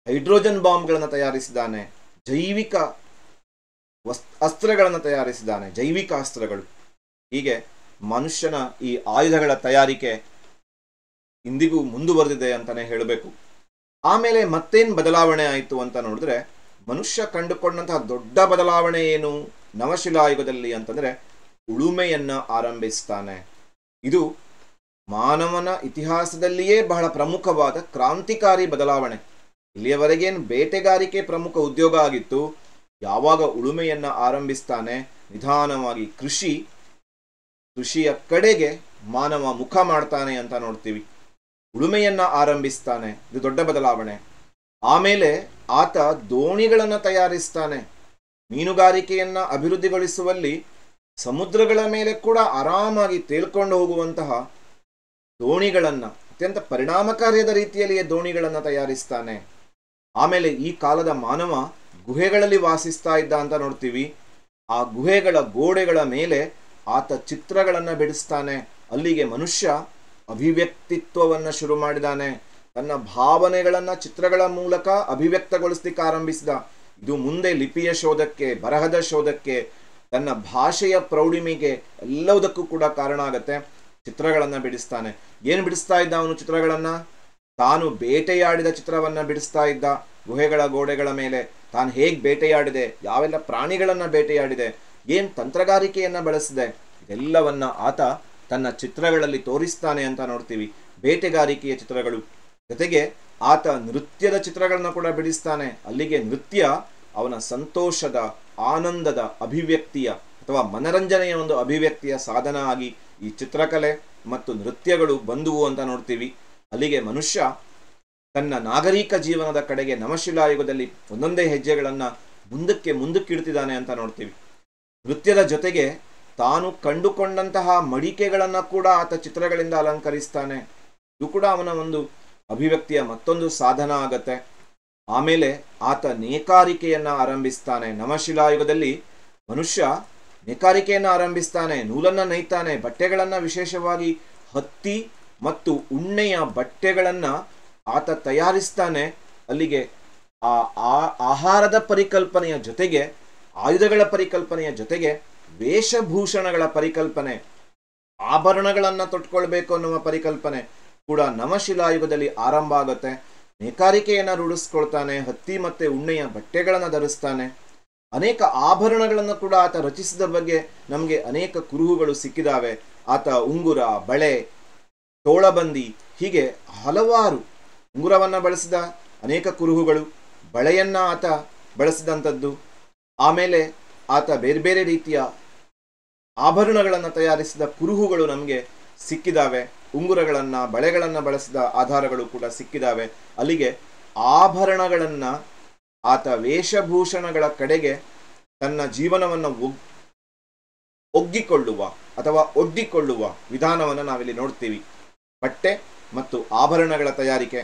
Speaker 1: ಹೈಡ್ರೋಜನ್ ಬಾಂಬ್ಗಳನ್ನು ತಯಾರಿಸಿದ್ದಾನೆ, ಜೈವಿಕ ಅಸ್ತ್ರಗಳನ್ನು ತಯಾರಿಸಿದ್ದಾನೆ, ಜೈವಿಕ ಅಸ್ತ್ರಗಳು. ಹೀಗೆ ಮನುಷ್ಯನ ಈ ಆಯುಧಗಳ ತಯಾರಿಕೆ ಇಂದಿಗೂ ಮುಂದುವರೆದಿದೆ ಅಂತಾನೆ ಹೇಳಬೇಕು. ಆಮೇಲೆ ಮತ್ತೇನು ಬದಲಾವಣೆ ಆಯಿತು ಅಂತ ನೋಡಿದ್ರೆ, ಮನುಷ್ಯ ಕಂಡುಕೊಂಡಂತಹ ದೊಡ್ಡ ಬದಲಾವಣೆ ಏನು ನವಶಿಲಾಯುಗದಲ್ಲಿ ಅಂತಂದ್ರೆ ಉಳುಮೆಯನ್ನ ಆರಂಭಿಸ್ತಾನೆ. ಇದು ಮಾನವನ ಇತಿಹಾಸದಲ್ಲಿಯೇ ಬಹಳ ಪ್ರಮುಖವಾದ ಕ್ರಾಂತಿಕಾರಿ ಬದಲಾವಣೆ. ಇಲ್ಲಿಯವರೆಗೇನು ಬೇಟೆಗಾರಿಕೆ ಪ್ರಮುಖ ಉದ್ಯೋಗ ಆಗಿತ್ತು, ಯಾವಾಗ ಉಳುಮೆಯನ್ನ ಆರಂಭಿಸ್ತಾನೆ, ನಿಧಾನವಾಗಿ ಕೃಷಿಯ ಕಡೆಗೆ ಮಾನವ ಮುಖ ಮಾಡ್ತಾನೆ ಅಂತ ನೋಡ್ತೀವಿ. ಉಳುಮೆಯನ್ನ ಆರಂಭಿಸ್ತಾನೆ, ಇದು ದೊಡ್ಡ ಬದಲಾವಣೆ. ಆಮೇಲೆ ಆತ ದೋಣಿಗಳನ್ನು ತಯಾರಿಸ್ತಾನೆ. ಮೀನುಗಾರಿಕೆಯನ್ನ ಅಭಿವೃದ್ಧಿಗೊಳಿಸುವಲ್ಲಿ ಸಮುದ್ರಗಳ ಮೇಲೆ ಕೂಡ ಆರಾಮಾಗಿ ತೇಲ್ಕೊಂಡು ಹೋಗುವಂತಹ ದೋಣಿಗಳನ್ನು, ಅತ್ಯಂತ ಪರಿಣಾಮಕಾರಿಯಾದ ರೀತಿಯಲ್ಲಿಯೇ ದೋಣಿಗಳನ್ನು ತಯಾರಿಸ್ತಾನೆ. ಆಮೇಲೆ ಈ ಕಾಲದ ಮಾನವ ಗುಹೆಗಳಲ್ಲಿ ವಾಸಿಸ್ತಾ ಇದ್ದ ಅಂತ ನೋಡ್ತೀವಿ. ಆ ಗುಹೆಗಳ ಗೋಡೆಗಳ ಮೇಲೆ ಆತ ಚಿತ್ರಗಳನ್ನು ಬಿಡಿಸ್ತಾನೆ. ಅಲ್ಲಿಗೆ ಮನುಷ್ಯ ಅಭಿವ್ಯಕ್ತಿತ್ವವನ್ನು ಶುರು ಮಾಡಿದಾನೆ. ತನ್ನ ಭಾವನೆಗಳನ್ನು ಚಿತ್ರಗಳ ಮೂಲಕ ಅಭಿವ್ಯಕ್ತಗೊಳಿಸ್ಲಿಕ್ಕೆ ಆರಂಭಿಸಿದ. ಇದು ಮುಂದೆ ಲಿಪಿಯ ಶೋಧಕ್ಕೆ, ಬರಹದ ಶೋಧಕ್ಕೆ, ತನ್ನ ಭಾಷೆಯ ಪ್ರೌಢಿಮೆಗೆ ಎಲ್ಲದಕ್ಕೂ ಕೂಡ ಕಾರಣ ಆಗತ್ತೆ. ಚಿತ್ರಗಳನ್ನು ಬಿಡಿಸ್ತಾನೆ. ಏನು ಬಿಡಿಸ್ತಾ ಇದ್ದ ಅವನು ಚಿತ್ರಗಳನ್ನು? ತಾನು ಬೇಟೆಯಾಡಿದ ಚಿತ್ರವನ್ನು ಬಿಡಿಸ್ತಾ ಇದ್ದ. ಗುಹೆಗಳ ಗೋಡೆಗಳ ಮೇಲೆ ತಾನು ಹೇಗೆ ಬೇಟೆಯಾಡಿದೆ, ಯಾವೆಲ್ಲ ಪ್ರಾಣಿಗಳನ್ನು ಬೇಟೆಯಾಡಿದೆ, ಏನು ತಂತ್ರಗಾರಿಕೆಯನ್ನು ಬಳಸಿದೆ, ಇದೆಲ್ಲವನ್ನ ಆತ ತನ್ನ ಚಿತ್ರಗಳಲ್ಲಿ ತೋರಿಸ್ತಾನೆ ಅಂತ ನೋಡ್ತೀವಿ. ಬೇಟೆಗಾರಿಕೆಯ ಚಿತ್ರಗಳು ಜೊತೆಗೆ ಆತ ನೃತ್ಯದ ಚಿತ್ರಗಳನ್ನು ಕೂಡ ಬಿಡಿಸ್ತಾನೆ. ಅಲ್ಲಿಗೆ ನೃತ್ಯ ಅವನ ಸಂತೋಷದ, ಆನಂದದ ಅಭಿವ್ಯಕ್ತಿಯ ಅಥವಾ ಮನರಂಜನೆಯ ಒಂದು ಅಭಿವ್ಯಕ್ತಿಯ ಸಾಧನ ಆಗಿ ಈ ಚಿತ್ರಕಲೆ ಮತ್ತು ನೃತ್ಯಗಳು ಬಂದುವು ಅಂತ ನೋಡ್ತೀವಿ. ಅಲ್ಲಿಗೆ ಮನುಷ್ಯ ತನ್ನ ನಾಗರಿಕ ಜೀವನದ ಕಡೆಗೆ ನವಶಿಲಾಯುಗದಲ್ಲಿ ಒಂದೊಂದೇ ಹೆಜ್ಜೆಗಳನ್ನು ಮುಂದಕ್ಕಿಡ್ತಿದ್ದಾನೆ ಅಂತ ನೋಡ್ತೀವಿ. ನೃತ್ಯದ ಜೊತೆಗೆ ತಾನು ಕಂಡುಕೊಂಡಂತಹ ಮಡಿಕೆಗಳನ್ನು ಕೂಡ ಆತ ಚಿತ್ರಗಳಿಂದ ಅಲಂಕರಿಸ್ತಾನೆ. ಇದು ಕೂಡ ಅವನ ಒಂದು ಅಭಿವ್ಯಕ್ತಿಯ ಮತ್ತೊಂದು ಸಾಧನ ಆಗತ್ತೆ. ಆಮೇಲೆ ಆತ ನೇಕಾರಿಕೆಯನ್ನು ಆರಂಭಿಸ್ತಾನೆ. ನವಶಿಲಾಯುಗದಲ್ಲಿ ಮನುಷ್ಯ ನೇಕಾರಿಕೆಯನ್ನು ಆರಂಭಿಸ್ತಾನೆ, ನೂಲನ್ನು ನೇಯ್ತಾನೆ, ಬಟ್ಟೆಗಳನ್ನು, ವಿಶೇಷವಾಗಿ ಹತ್ತಿ ಮತ್ತು ಉಣ್ಣೆಯ ಬಟ್ಟೆಗಳನ್ನು ಆತ ತಯಾರಿಸ್ತಾನೆ. ಅಲ್ಲಿಗೆ ಆ ಆಹಾರದ ಪರಿಕಲ್ಪನೆಯ ಜೊತೆಗೆ, ಆಯುಧಗಳ ಪರಿಕಲ್ಪನೆಯ ಜೊತೆಗೆ ವೇಷಭೂಷಣಗಳ ಪರಿಕಲ್ಪನೆ, ಆಭರಣಗಳನ್ನು ತೊಟ್ಕೊಳ್ಬೇಕು ಅನ್ನುವ ಪರಿಕಲ್ಪನೆ ಕೂಡ ನವಶಿಲಾಯುಗದಲ್ಲಿ ಆರಂಭ ಆಗುತ್ತೆ. ನೇಕಾರಿಕೆಯನ್ನು ರೂಢಿಸ್ಕೊಳ್ತಾನೆ, ಹತ್ತಿ ಮತ್ತು ಉಣ್ಣೆಯ ಬಟ್ಟೆಗಳನ್ನು ಧರಿಸ್ತಾನೆ. ಅನೇಕ ಆಭರಣಗಳನ್ನು ಕೂಡ ಆತ ರಚಿಸಿದ ಬಗ್ಗೆ ನಮಗೆ ಅನೇಕ ಕುರುಹುಗಳು ಸಿಕ್ಕಿದಾವೆ. ಆತ ಉಂಗುರ, ಬಳೆ, ತೋಳಬಂದಿ, ಹೀಗೆ ಹಲವಾರು ಉಂಗುರವನ್ನು ಬಳಸಿದ ಅನೇಕ ಕುರುಹುಗಳು, ಬಳೆಯನ್ನು ಆತ ಬಳಸಿದಂಥದ್ದು. ಆಮೇಲೆ ಆತ ಬೇರೆ ಬೇರೆ ರೀತಿಯ ಆಭರಣಗಳನ್ನು ತಯಾರಿಸಿದ ಕುರುಹುಗಳು ನಮಗೆ ಸಿಕ್ಕಿದಾವೆ. ಉಂಗುರಗಳನ್ನು, ಬಳೆಗಳನ್ನು ಬಳಸಿದ ಆಧಾರಗಳು ಕೂಡ ಸಿಕ್ಕಿದಾವೆ. ಅಲ್ಲಿಗೆ ಆಭರಣಗಳನ್ನು ಆತ ವೇಷಭೂಷಣಗಳ ಕಡೆಗೆ ತನ್ನ ಜೀವನವನ್ನು ಒಗ್ಗಿಕೊಳ್ಳುವ ಅಥವಾ ಒಡ್ಡಿಕೊಳ್ಳುವ ವಿಧಾನವನ್ನು ನಾವಿಲ್ಲಿ ನೋಡ್ತೀವಿ. ಬಟ್ಟೆ ಮತ್ತು ಆಭರಣಗಳ ತಯಾರಿಕೆ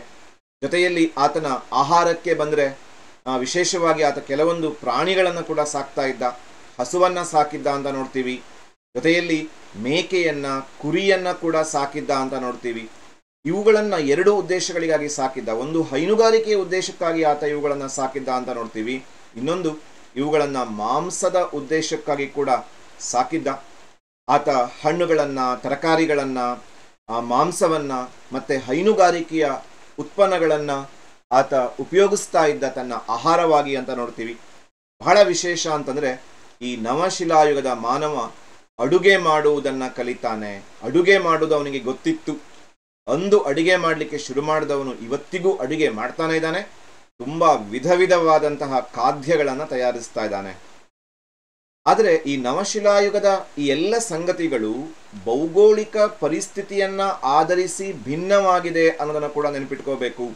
Speaker 1: ಜೊತೆಯಲ್ಲಿ ಆತನ ಆಹಾರಕ್ಕೆ ಬಂದರೆ ವಿಶೇಷವಾಗಿ ಆತ ಕೆಲವೊಂದು ಪ್ರಾಣಿಗಳನ್ನು ಕೂಡ ಸಾಕ್ತಾ ಇದ್ದ. ಹಸುವನ್ನು ಸಾಕಿದ್ದ ಅಂತ ನೋಡ್ತೀವಿ. ಜೊತೆಯಲ್ಲಿ ಮೇಕೆಯನ್ನ, ಕುರಿಯನ್ನ ಕೂಡ ಸಾಕಿದ್ದ ಅಂತ ನೋಡ್ತೀವಿ. ಇವುಗಳನ್ನು ಎರಡು ಉದ್ದೇಶಗಳಿಗಾಗಿ ಸಾಕಿದ್ದ. ಒಂದು ಹೈನುಗಾರಿಕೆಯ ಉದ್ದೇಶಕ್ಕಾಗಿ ಆತ ಇವುಗಳನ್ನು ಸಾಕಿದ್ದ ಅಂತ ನೋಡ್ತೀವಿ. ಇನ್ನೊಂದು ಇವುಗಳನ್ನು ಮಾಂಸದ ಉದ್ದೇಶಕ್ಕಾಗಿ ಕೂಡ ಸಾಕಿದ್ದ. ಆತ ಹಣ್ಣುಗಳನ್ನು, ತರಕಾರಿಗಳನ್ನು, ಮಾಂಸವನ್ನು ಮತ್ತು ಹೈನುಗಾರಿಕೆಯ ಉತ್ಪನ್ನಗಳನ್ನು ಆತ ಉಪಯೋಗಿಸ್ತಾ ಇದ್ದ ತನ್ನ ಆಹಾರವಾಗಿ ಅಂತ ನೋಡ್ತೀವಿ. ಬಹಳ ವಿಶೇಷ ಅಂತಂದರೆ ಈ ನವಶಿಲಾಯುಗದ ಮಾನವ ಅಡುಗೆ ಮಾಡುವುದನ್ನು ಕಲಿತಾನೆ. ಅಡುಗೆ ಮಾಡುವುದು ಅವನಿಗೆ ಗೊತ್ತಿತ್ತು. ಅಂದು ಅಡುಗೆ ಮಾಡಲಿಕ್ಕೆ ಶುರು ಮಾಡಿದವನು ಇವತ್ತಿಗೂ ಅಡುಗೆ ಮಾಡ್ತಾನೆ ಇದ್ದಾನೆ. ತುಂಬ ವಿಧ ವಿಧವಾದಂತಹ ಖಾದ್ಯಗಳನ್ನು ತಯಾರಿಸ್ತಾ ಇದ್ದಾನೆ. ಆದರೆ ಈ ನವಶಿಲಾಯುಗದ ಈ ಎಲ್ಲ ಸಂಗತಿಗಳು ಭೌಗೋಳಿಕ ಪರಿಸ್ಥಿತಿಯನ್ನು ಆಧರಿಸಿ ಭಿನ್ನವಾಗಿದೆ ಅನ್ನೋದನ್ನು ಕೂಡ ನೆನಪಿಟ್ಕೋಬೇಕು.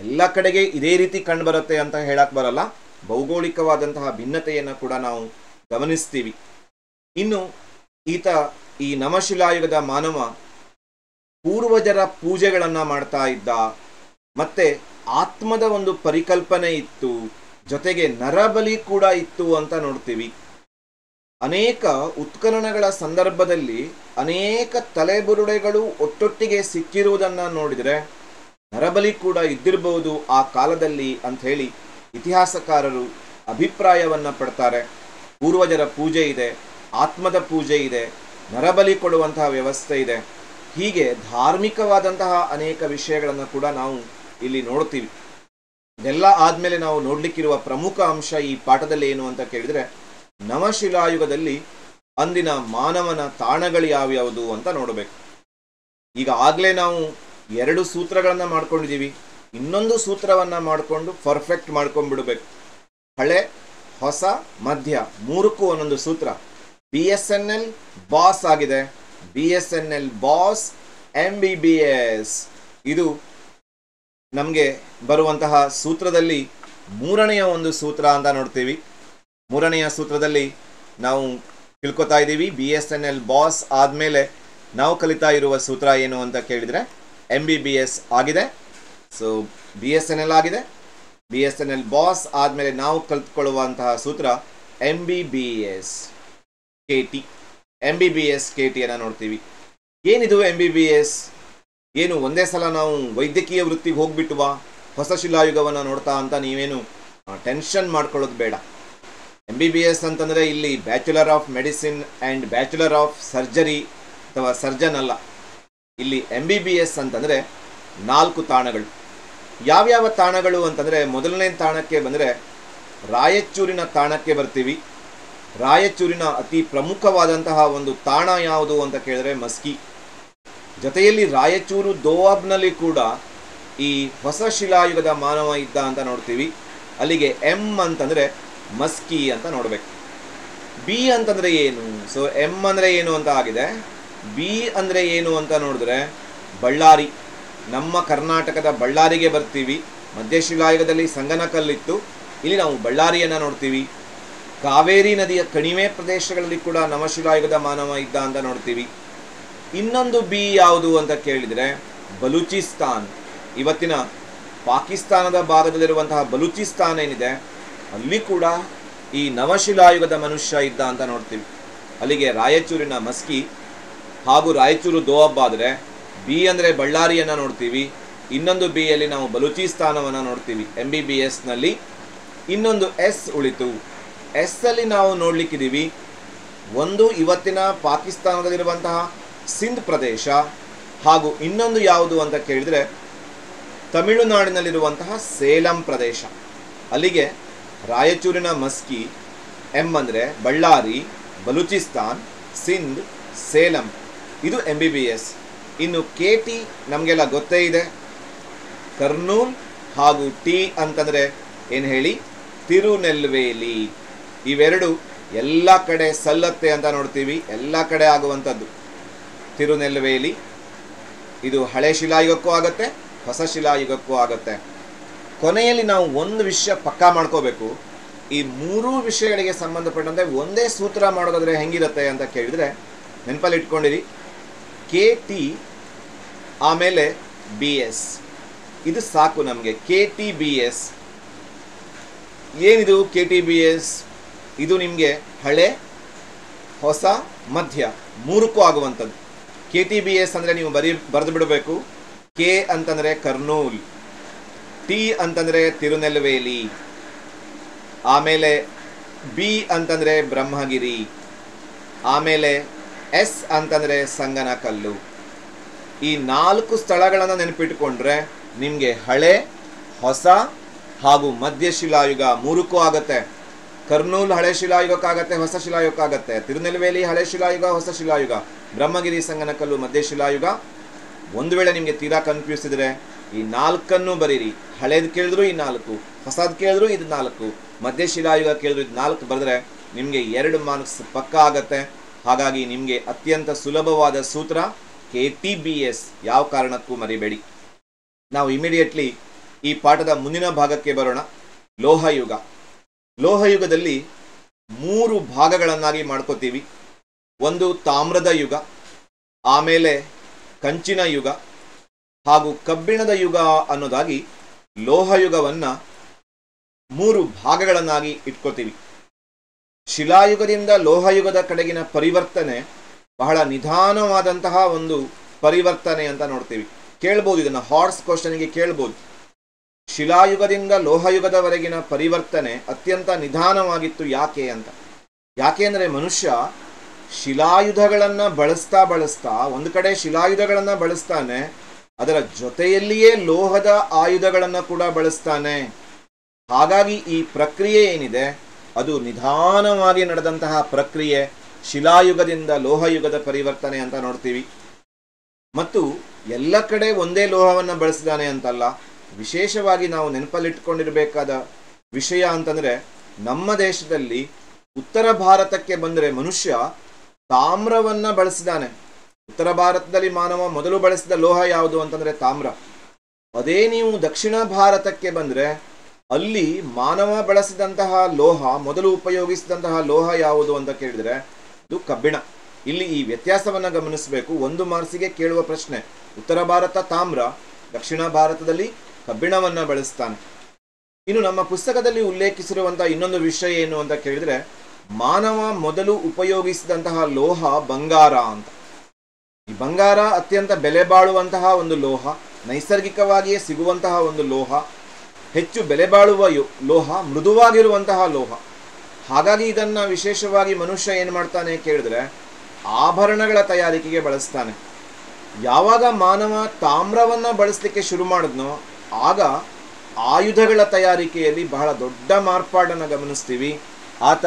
Speaker 1: ಎಲ್ಲ ಕಡೆಗೆ ಇದೇ ರೀತಿ ಕಂಡುಬರುತ್ತೆ ಅಂತ ಹೇಳಕ್ ಬರಲ್ಲ. ಭೌಗೋಳಿಕವಾದಂತಹ ಭಿನ್ನತೆಯನ್ನು ಕೂಡ ನಾವು ಗಮನಿಸ್ತೀವಿ. ಇನ್ನು ಈತ ಈ ನವಶಿಲಾಯುಗದ ಮಾನವ ಪೂರ್ವಜರ ಪೂಜೆಗಳನ್ನು ಮಾಡ್ತಾ ಇದ್ದ. ಮತ್ತೆ ಆತ್ಮದ ಒಂದು ಪರಿಕಲ್ಪನೆ ಇತ್ತು, ಜೊತೆಗೆ ನರಬಲಿ ಕೂಡ ಇತ್ತು ಅಂತ ನೋಡ್ತೀವಿ. ಅನೇಕ ಉತ್ಖನನಗಳ ಸಂದರ್ಭದಲ್ಲಿ ಅನೇಕ ತಲೆಬುರುಡೆಗಳು ಒಟ್ಟೊಟ್ಟಿಗೆ ಸಿಕ್ಕಿರುವುದನ್ನು ನೋಡಿದರೆ ನರಬಲಿ ಕೂಡ ಇದ್ದಿರಬಹುದು ಆ ಕಾಲದಲ್ಲಿ ಅಂತ ಹೇಳಿ ಇತಿಹಾಸಕಾರರು ಅಭಿಪ್ರಾಯವನ್ನು ಪಡ್ತಾರೆ. ಪೂರ್ವಜರ ಪೂಜೆ ಇದೆ, ಆತ್ಮದ ಪೂಜೆ ಇದೆ, ನರಬಲಿ ಕೊಡುವಂತಹ ವ್ಯವಸ್ಥೆ ಇದೆ. ಹೀಗೆ ಧಾರ್ಮಿಕವಾದಂತಹ ಅನೇಕ ವಿಷಯಗಳನ್ನು ಕೂಡ ನಾವು ಇಲ್ಲಿ ನೋಡ್ತೀವಿ. ಇದೆಲ್ಲ ಆದಮೇಲೆ ನಾವು ನೋಡಲಿಕ್ಕಿರುವ ಪ್ರಮುಖ ಅಂಶ ಈ ಪಾಠದಲ್ಲಿ ಏನು ಅಂತ ಕೇಳಿದರೆ, ನವಶಿಲಾಯುಗದಲ್ಲಿ ಅಂದಿನ ಮಾನವನ ತಾಣಗಳು ಯಾವ್ಯಾವುದು ಅಂತ ನೋಡಬೇಕು. ಈಗ ಆಗಲೇ ನಾವು 2 ಸೂತ್ರಗಳನ್ನು ಮಾಡ್ಕೊಂಡಿದ್ದೀವಿ. ಇನ್ನೊಂದು ಸೂತ್ರವನ್ನು ಮಾಡಿಕೊಂಡು ಪರ್ಫೆಕ್ಟ್ ಮಾಡ್ಕೊಂಡ್ಬಿಡ್ಬೇಕು. ಹಳೆ, ಹೊಸ, ಮಧ್ಯ 3ಕ್ಕೂ ಒಂದೊಂದು ಸೂತ್ರ. BSNL ಬಾಸ್ ಆಗಿದೆ. BSNL ಬಾಸ್ MBBS ಇದು ನಮಗೆ ಬರುವಂತಹ ಸೂತ್ರದಲ್ಲಿ 3ನೆಯ ಒಂದು ಸೂತ್ರ ಅಂತ ನೋಡ್ತೀವಿ. 3ನೆಯ ಸೂತ್ರದಲ್ಲಿ ನಾವು ತಿಳ್ಕೊತಾ ಇದ್ದೀವಿ. BSNL ಬಾಸ್ ಆದಮೇಲೆ ನಾವು ಕಲಿತಾ ಇರುವ ಸೂತ್ರ ಏನು ಅಂತ ಕೇಳಿದರೆ MBBS ಆಗಿದೆ. ಸೊ BSNL ಆಗಿದೆ. BSNL ಬಾಸ್ ಆದಮೇಲೆ ನಾವು ಕಲಿತ್ಕೊಳ್ಳುವಂತಹ ಸೂತ್ರ MBBS KT. MBBS KTಯನ್ನು ನೋಡ್ತೀವಿ. ಏನಿದು MBBS? ಏನು ಒಂದೇ ಸಲ ನಾವು ವೈದ್ಯಕೀಯ ವೃತ್ತಿಗೆ ಹೋಗ್ಬಿಟ್ಟುವಾ ಹೊಸ ಶಿಲಾಯುಗವನ್ನು ನೋಡ್ತಾ ಅಂತ ನೀವೇನು ಟೆನ್ಷನ್ ಮಾಡ್ಕೊಳ್ಳೋದು ಬೇಡ. MBBS ಅಂತಂದರೆ ಇಲ್ಲಿ bachelor of medicine and bachelor of surgery ಅಥವಾ ಸರ್ಜನ್ ಅಲ್ಲ. ಇಲ್ಲಿ MBBS ಅಂತಂದರೆ 4 ತಾಣಗಳು. ಯಾವ್ಯಾವ ತಾಣಗಳು ಅಂತಂದರೆ, ಮೊದಲನೇ ತಾಣಕ್ಕೆ ಬಂದರೆ ರಾಯಚೂರಿನ ತಾಣಕ್ಕೆ ಬರ್ತೀವಿ. ರಾಯಚೂರಿನ ಅತಿ ಪ್ರಮುಖವಾದಂತಹ ಒಂದು ತಾಣ ಯಾವುದು ಅಂತ ಕೇಳಿದ್ರೆ ಮಸ್ಕಿ. ಜೊತೆಯಲ್ಲಿ ರಾಯಚೂರು ದೋವಾಬ್ನಲ್ಲಿ ಕೂಡ ಈ ಹೊಸ ಶಿಲಾಯುಗದ ಮಾನವ ಇದ್ದ ಅಂತ ನೋಡ್ತೀವಿ. ಅಲ್ಲಿಗೆ M ಅಂತಂದರೆ ಮಸ್ಕಿ ಅಂತ ನೋಡಬೇಕು. B ಅಂತಂದರೆ ಏನು? ಸೊ M ಅಂದರೆ ಏನು ಅಂತ ಆಗಿದೆ. B ಅಂದರೆ ಏನು ಅಂತ ನೋಡಿದ್ರೆ ಬಳ್ಳಾರಿ. ನಮ್ಮ ಕರ್ನಾಟಕದ ಬಳ್ಳಾರಿಗೆ ಬರ್ತೀವಿ. ಮಧ್ಯಶಿಲಾಯುಗದಲ್ಲಿ ಸಂಗನಕಲ್ಲಿತ್ತು, ಇಲ್ಲಿ ನಾವು ಬಳ್ಳಾರಿಯನ್ನು ನೋಡ್ತೀವಿ. ಕಾವೇರಿ ನದಿಯ ಕಣಿವೆ ಪ್ರದೇಶಗಳಲ್ಲಿ ಕೂಡ ನವಶಿಲಾಯುಗದ ಮಾನವ ಇದ್ದ ಅಂತ ನೋಡ್ತೀವಿ. ಇನ್ನೊಂದು B ಯಾವುದು ಅಂತ ಕೇಳಿದರೆ ಬಲೂಚಿಸ್ತಾನ್. ಇವತ್ತಿನ ಪಾಕಿಸ್ತಾನದ ಭಾಗದಲ್ಲಿರುವಂತಹ ಬಲೂಚಿಸ್ತಾನ್ ಏನಿದೆ ಅಲ್ಲಿ ಕೂಡ ಈ ನವಶಿಲಾಯುಗದ ಮನುಷ್ಯ ಇದ್ದ ಅಂತ ನೋಡ್ತೀವಿ. ಅಲ್ಲಿಗೆ ರಾಯಚೂರಿನ ಮಸ್ಕಿ ಹಾಗೂ ರಾಯಚೂರು ದೋವಬ್ ಆದರೆ B ಅಂದರೆ ಬಳ್ಳಾರಿಯನ್ನು ನೋಡ್ತೀವಿ. ಇನ್ನೊಂದು B ಯಲ್ಲಿ ನಾವು ಬಲೂಚಿಸ್ತಾನವನ್ನು ನೋಡ್ತೀವಿ MBBSನಲ್ಲಿ. ಇನ್ನೊಂದು S ಉಳಿತು. S ಅಲ್ಲಿ ನಾವು ನೋಡ್ಲಿಕ್ಕಿದ್ದೀವಿ ಒಂದು ಇವತ್ತಿನ ಪಾಕಿಸ್ತಾನದಲ್ಲಿರುವಂತಹ ಸಿಂಧ್ ಪ್ರದೇಶ, ಹಾಗೂ ಇನ್ನೊಂದು ಯಾವುದು ಅಂತ ಕೇಳಿದರೆ ತಮಿಳುನಾಡಿನಲ್ಲಿರುವಂತಹ ಸೇಲಂ ಪ್ರದೇಶ. ಅಲ್ಲಿಗೆ ರಾಯಚೂರಿನ ಮಸ್ಕಿ, M ಅಂದರೆ ಬಳ್ಳಾರಿ, ಬಲೂಚಿಸ್ತಾನ್, ಸಿಂಧ್, ಸೇಲಂ ಇದು MBBS. ಇನ್ನು KT ನಮಗೆಲ್ಲ ಗೊತ್ತೇ ಇದೆ, ಕರ್ನೂಲ್, ಹಾಗೂ T ಅಂತಂದರೆ ಏನು ಹೇಳಿ, ತಿರುನೆಲ್ವೇಲಿ. ಇವೆರಡು ಎಲ್ಲ ಕಡೆ ಸಲ್ಲತ್ತೆ ಅಂತ ನೋಡ್ತೀವಿ, ಎಲ್ಲ ಕಡೆ ಆಗುವಂಥದ್ದು. ತಿರುನೆಲ್ವೇಲಿ ಇದು ಹಳೆ ಶಿಲಾಯುಗಕ್ಕೂ ಆಗುತ್ತೆ, ಹೊಸ ಶಿಲಾಯುಗಕ್ಕೂ ಆಗುತ್ತೆ. ಕೊನೆಯಲ್ಲಿ ನಾವು ಒಂದು ವಿಷಯ ಪಕ್ಕಾ ಮಾಡ್ಕೋಬೇಕು. ಈ 3 ವಿಷಯಗಳಿಗೆ ಸಂಬಂಧಪಟ್ಟಂತೆ ಒಂದೇ ಸೂತ್ರ ಮಾಡೋದಾದರೆ ಹೆಂಗಿರುತ್ತೆ ಅಂತ ಕೇಳಿದರೆ ನೆನಪಲ್ಲಿ ಇಟ್ಕೊಂಡಿರಿ. KT ಆಮೇಲೆ BS ಇದು ಸಾಕು ನಮಗೆ. KTBS ಏನಿದು KTBS? ಇದು ನಿಮಗೆ ಹಳೆ, ಹೊಸ, ಮಧ್ಯ 3ಕ್ಕೂ ಆಗುವಂಥದ್ದು. KTBS ಅಂದರೆ ನೀವು ಬರೆದು ಬಿಡಬೇಕು. ಕೆ ಅಂತಂದರೆ ಕರ್ನೂಲ್, ಟಿ ಅಂತಂದರೆ ತಿರುನೆಲ್ವೇಲಿ, ಆಮೇಲೆ ಬಿ ಅಂತಂದರೆ ಬ್ರಹ್ಮಗಿರಿ, ಆಮೇಲೆ ಎಸ್ ಅಂತಂದರೆ ಸಂಗನಕಲ್ಲು. ಈ 4 ಸ್ಥಳಗಳನ್ನು ನೆನಪಿಟ್ಟುಕೊಂಡ್ರೆ ನಿಮಗೆ ಹಳೆ, ಹೊಸ ಹಾಗೂ ಮಧ್ಯ ಶಿಲಾಯುಗ 3ಕ್ಕೂ ಆಗುತ್ತೆ. ಕರ್ನೂಲ್ ಹಳೆ ಶಿಲಾಯುಗಕ್ಕಾಗತ್ತೆ, ಹೊಸ ಶಿಲಾಯುಗಕ್ಕಾಗತ್ತೆ. ತಿರುನೆಲ್ವೇಲಿ ಹಳೆ ಶಿಲಾಯುಗ, ಹೊಸ ಶಿಲಾಯುಗ. ಬ್ರಹ್ಮಗಿರಿ, ಸಂಗನಕಲ್ಲು ಮಧ್ಯ ಶಿಲಾಯುಗ. ಒಂದು ವೇಳೆ ನಿಮಗೆ ತೀರಾ ಕನ್ಫ್ಯೂಸ್ ಇದ್ರೆ ಈ 4 ಬರೀರಿ. ಹಳೇದು ಕೇಳಿದ್ರು ಈ 4, ಹೊಸದು ಕೇಳಿದ್ರು ಇದು 4, ಮಧ್ಯ ಶಿಲಾಯುಗ ಕೇಳಿದ್ರು ಇದು 4 ಬರೆದ್ರೆ ನಿಮಗೆ 2 ಮಾರ್ಕ್ಸ್ ಪಕ್ಕ ಆಗತ್ತೆ. ಹಾಗಾಗಿ ನಿಮಗೆ ಅತ್ಯಂತ ಸುಲಭವಾದ ಸೂತ್ರ KTBS, ಯಾವ ಕಾರಣಕ್ಕೂ ಮರಿಬೇಡಿ. ನಾವು ಇಮಿಡಿಯೇಟ್ಲಿ ಈ ಪಾಠದ ಮುಂದಿನ ಭಾಗಕ್ಕೆ ಬರೋಣ. ಲೋಹಯುಗ. ಲೋಹಯುಗದಲ್ಲಿ 3 ಭಾಗಗಳನ್ನಾಗಿ ಮಾಡ್ಕೋತೀವಿ. ಒಂದು ತಾಮ್ರದ ಯುಗ, ಆಮೇಲೆ ಕಂಚಿನ ಯುಗ ಹಾಗೂ ಕಬ್ಬಿಣದ ಯುಗ ಅನ್ನೋದಾಗಿ ಲೋಹಯುಗವನ್ನು 3 ಭಾಗಗಳನ್ನಾಗಿ ಇಟ್ಕೋತೀವಿ. ಶಿಲಾಯುಗದಿಂದ ಲೋಹಯುಗದ ಕಡೆಗಿನ ಪರಿವರ್ತನೆ ಬಹಳ ನಿಧಾನವಾದಂತಹ ಒಂದು ಪರಿವರ್ತನೆ ಅಂತ ನೋಡ್ತೀವಿ. ಕೇಳ್ಬೋದು, ಇದನ್ನು ಹಾರ್ಸ್ ಕ್ವಶನ್ಗೆ ಕೇಳ್ಬೋದು. ಶಿಲಾಯುಗದಿಂದ ಲೋಹಯುಗದವರೆಗಿನ ಪರಿವರ್ತನೆ ಅತ್ಯಂತ ನಿಧಾನವಾಗಿತ್ತು ಯಾಕೆ ಅಂತ. ಯಾಕೆ ಅಂದರೆ ಮನುಷ್ಯ ಶಿಲಾಯುಧಗಳನ್ನು ಬಳಸ್ತಾ ಒಂದು ಕಡೆ ಶಿಲಾಯುಧಗಳನ್ನು ಬಳಸ್ತಾನೆ, ಅದರ ಜೊತೆಯಲ್ಲಿಯೇ ಲೋಹದ ಆಯುಧಗಳನ್ನು ಕೂಡ ಬಳಸ್ತಾನೆ. ಹಾಗಾಗಿ ಈ ಪ್ರಕ್ರಿಯೆ ಏನಿದೆ ಅದು ನಿಧಾನವಾಗಿ ನಡೆದಂತಹ ಪ್ರಕ್ರಿಯೆ ಶಿಲಾಯುಗದಿಂದ ಲೋಹಯುಗದ ಪರಿವರ್ತನೆ ಅಂತ ನೋಡ್ತೀವಿ. ಮತ್ತು ಎಲ್ಲ ಕಡೆ ಒಂದೇ ಲೋಹವನ್ನು ಬಳಸಿದಾನೆ ಅಂತಲ್ಲ. ವಿಶೇಷವಾಗಿ ನಾವು ನೆನಪಲ್ಲಿಟ್ಕೊಂಡಿರಬೇಕಾದ ವಿಷಯ ಅಂತಂದರೆ, ನಮ್ಮ ದೇಶದಲ್ಲಿ ಉತ್ತರ ಭಾರತಕ್ಕೆ ಬಂದರೆ ಮನುಷ್ಯ ತಾಮ್ರವನ್ನು ಬಳಸಿದಾನೆ. ಉತ್ತರ ಭಾರತದಲ್ಲಿ ಮಾನವ ಮೊದಲು ಬಳಸಿದ ಲೋಹ ಯಾವುದು ಅಂತಂದರೆ ತಾಮ್ರ. ಅದೇ ನೀವು ದಕ್ಷಿಣ ಭಾರತಕ್ಕೆ ಬಂದರೆ ಅಲ್ಲಿ ಮಾನವ ಬಳಸಿದಂತಹ ಲೋಹ, ಮೊದಲು ಉಪಯೋಗಿಸಿದಂತಹ ಲೋಹ ಯಾವುದು ಅಂತ ಕೇಳಿದರೆ ಅದು ಕಬ್ಬಿಣ. ಇಲ್ಲಿ ಈ ವ್ಯತ್ಯಾಸವನ್ನು ಗಮನಿಸಬೇಕು. 1 ಮಾರ್ಕ್ಸಿಗೆ ಕೇಳುವ ಪ್ರಶ್ನೆ. ಉತ್ತರ ಭಾರತ ತಾಮ್ರ, ದಕ್ಷಿಣ ಭಾರತದಲ್ಲಿ ಕಬ್ಬಿಣವನ್ನು ಬಳಸ್ತಾನೆ. ಇನ್ನು ನಮ್ಮ ಪುಸ್ತಕದಲ್ಲಿ ಉಲ್ಲೇಖಿಸಿರುವಂತಹ ಇನ್ನೊಂದು ವಿಷಯ ಏನು ಅಂತ ಕೇಳಿದರೆ, ಮಾನವ ಮೊದಲು ಉಪಯೋಗಿಸಿದಂತಹ ಲೋಹ ಬಂಗಾರ ಅಂತ. ಈ ಬಂಗಾರ ಅತ್ಯಂತ ಬೆಲೆ ಬಾಳುವಂತಹ ಒಂದು ಲೋಹ, ನೈಸರ್ಗಿಕವಾಗಿಯೇ ಸಿಗುವಂತಹ ಒಂದು ಲೋಹ, ಹೆಚ್ಚು ಬೆಲೆ ಬಾಳುವ ಲೋಹ, ಮೃದುವಾಗಿರುವಂತಹ ಲೋಹ. ಹಾಗಾಗಿ ಇದನ್ನು ವಿಶೇಷವಾಗಿ ಮನುಷ್ಯ ಏನು ಮಾಡ್ತಾನೆ ಕೇಳಿದ್ರೆ ಆಭರಣಗಳ ತಯಾರಿಕೆಗೆ ಬಳಸ್ತಾನೆ. ಯಾವಾಗ ಮಾನವ ತಾಮ್ರವನ್ನು ಬಳಸಲಿಕ್ಕೆ ಶುರು ಮಾಡಿದ್ನೋ ಆಗ ಆಯುಧಗಳ ತಯಾರಿಕೆಯಲ್ಲಿ ಬಹಳ ದೊಡ್ಡ ಮಾರ್ಪಾಡನ್ನು ಗಮನಿಸ್ತೀವಿ. ಆತ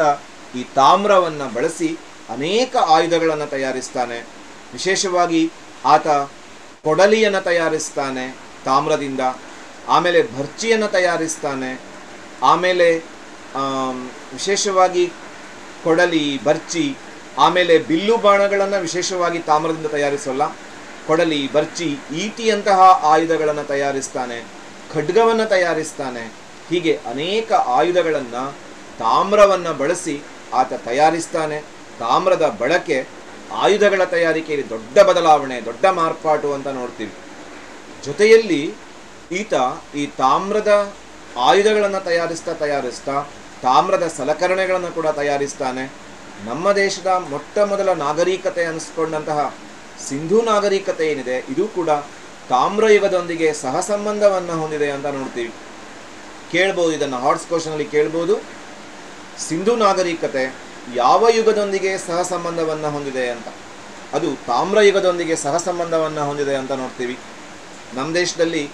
Speaker 1: ಈ ತಾಮ್ರವನ್ನು ಬಳಸಿ ಅನೇಕ ಆಯುಧಗಳನ್ನು ತಯಾರಿಸ್ತಾನೆ. ವಿಶೇಷವಾಗಿ ಆತ ಕೊಡಲಿಯನ್ನು ತಯಾರಿಸ್ತಾನೆ ತಾಮ್ರದಿಂದ, ಆಮೇಲೆ ಭರ್ಚಿಯನ್ನು ತಯಾರಿಸ್ತಾನೆ. ಆಮೇಲೆ ವಿಶೇಷವಾಗಿ ಕೊಡಲಿ, ಭರ್ಚಿ, ಆಮೇಲೆ ಬಿಲ್ಲು ಬಾಣಗಳನ್ನು ವಿಶೇಷವಾಗಿ ತಾಮ್ರದಿಂದ ತಯಾರಿಸೋಲ್ಲ. ಕೊಡಲಿ, ಭರ್ಚಿ, ಈಟಿಯಂತಹ ಆಯುಧಗಳನ್ನು ತಯಾರಿಸ್ತಾನೆ, ಖಡ್ಗವನ್ನು ತಯಾರಿಸ್ತಾನೆ. ಹೀಗೆ ಅನೇಕ ಆಯುಧಗಳನ್ನು ತಾಮ್ರವನ್ನು ಬಳಸಿ ಆತ ತಯಾರಿಸ್ತಾನೆ. ತಾಮ್ರದ ಬಳಕೆ ಆಯುಧಗಳ ತಯಾರಿಕೆಯಲ್ಲಿ ದೊಡ್ಡ ಬದಲಾವಣೆ, ದೊಡ್ಡ ಮಾರ್ಪಾಟು ಅಂತ ನೋಡ್ತೀವಿ. ಜೊತೆಯಲ್ಲಿ ಈತ ಈ ತಾಮ್ರದ ಆಯುಧಗಳನ್ನು ತಯಾರಿಸ್ತಾ ತಾಮ್ರದ ಸಲಕರಣೆಗಳನ್ನು ಕೂಡ ತಯಾರಿಸ್ತಾನೆ. ನಮ್ಮ ದೇಶದ ಮೊಟ್ಟ ಮೊದಲ ನಾಗರಿಕತೆ ಅನಿಸ್ಕೊಂಡಂತಹ ಸಿಂಧೂ ನಾಗರಿಕತೆ ಏನಿದೆ ಇದು ಕೂಡ ತಾಮ್ರಯುಗದೊಂದಿಗೆ ಸಹ ಸಂಬಂಧವನ್ನು ಹೊಂದಿದೆ ಅಂತ ನೋಡ್ತೀವಿ. ಕೇಳ್ಬೋದು, ಇದನ್ನು ಹಾರ್ಟ್ಸ್ ಕ್ವಶನಲ್ಲಿ ಕೇಳ್ಬೋದು. ಸಿಂಧೂ ನಾಗರಿಕತೆ ಯಾವ ಯುಗದೊಂದಿಗೆ ಸಹ ಸಂಬಂಧವನ್ನು ಹೊಂದಿದೆ ಅಂತ. ಅದು ತಾಮ್ರಯುಗದೊಂದಿಗೆ ಸಹ ಸಂಬಂಧವನ್ನು ಹೊಂದಿದೆ ಅಂತ ನೋಡ್ತೀವಿ. ನಮ್ಮ ದೇಶದಲ್ಲಿ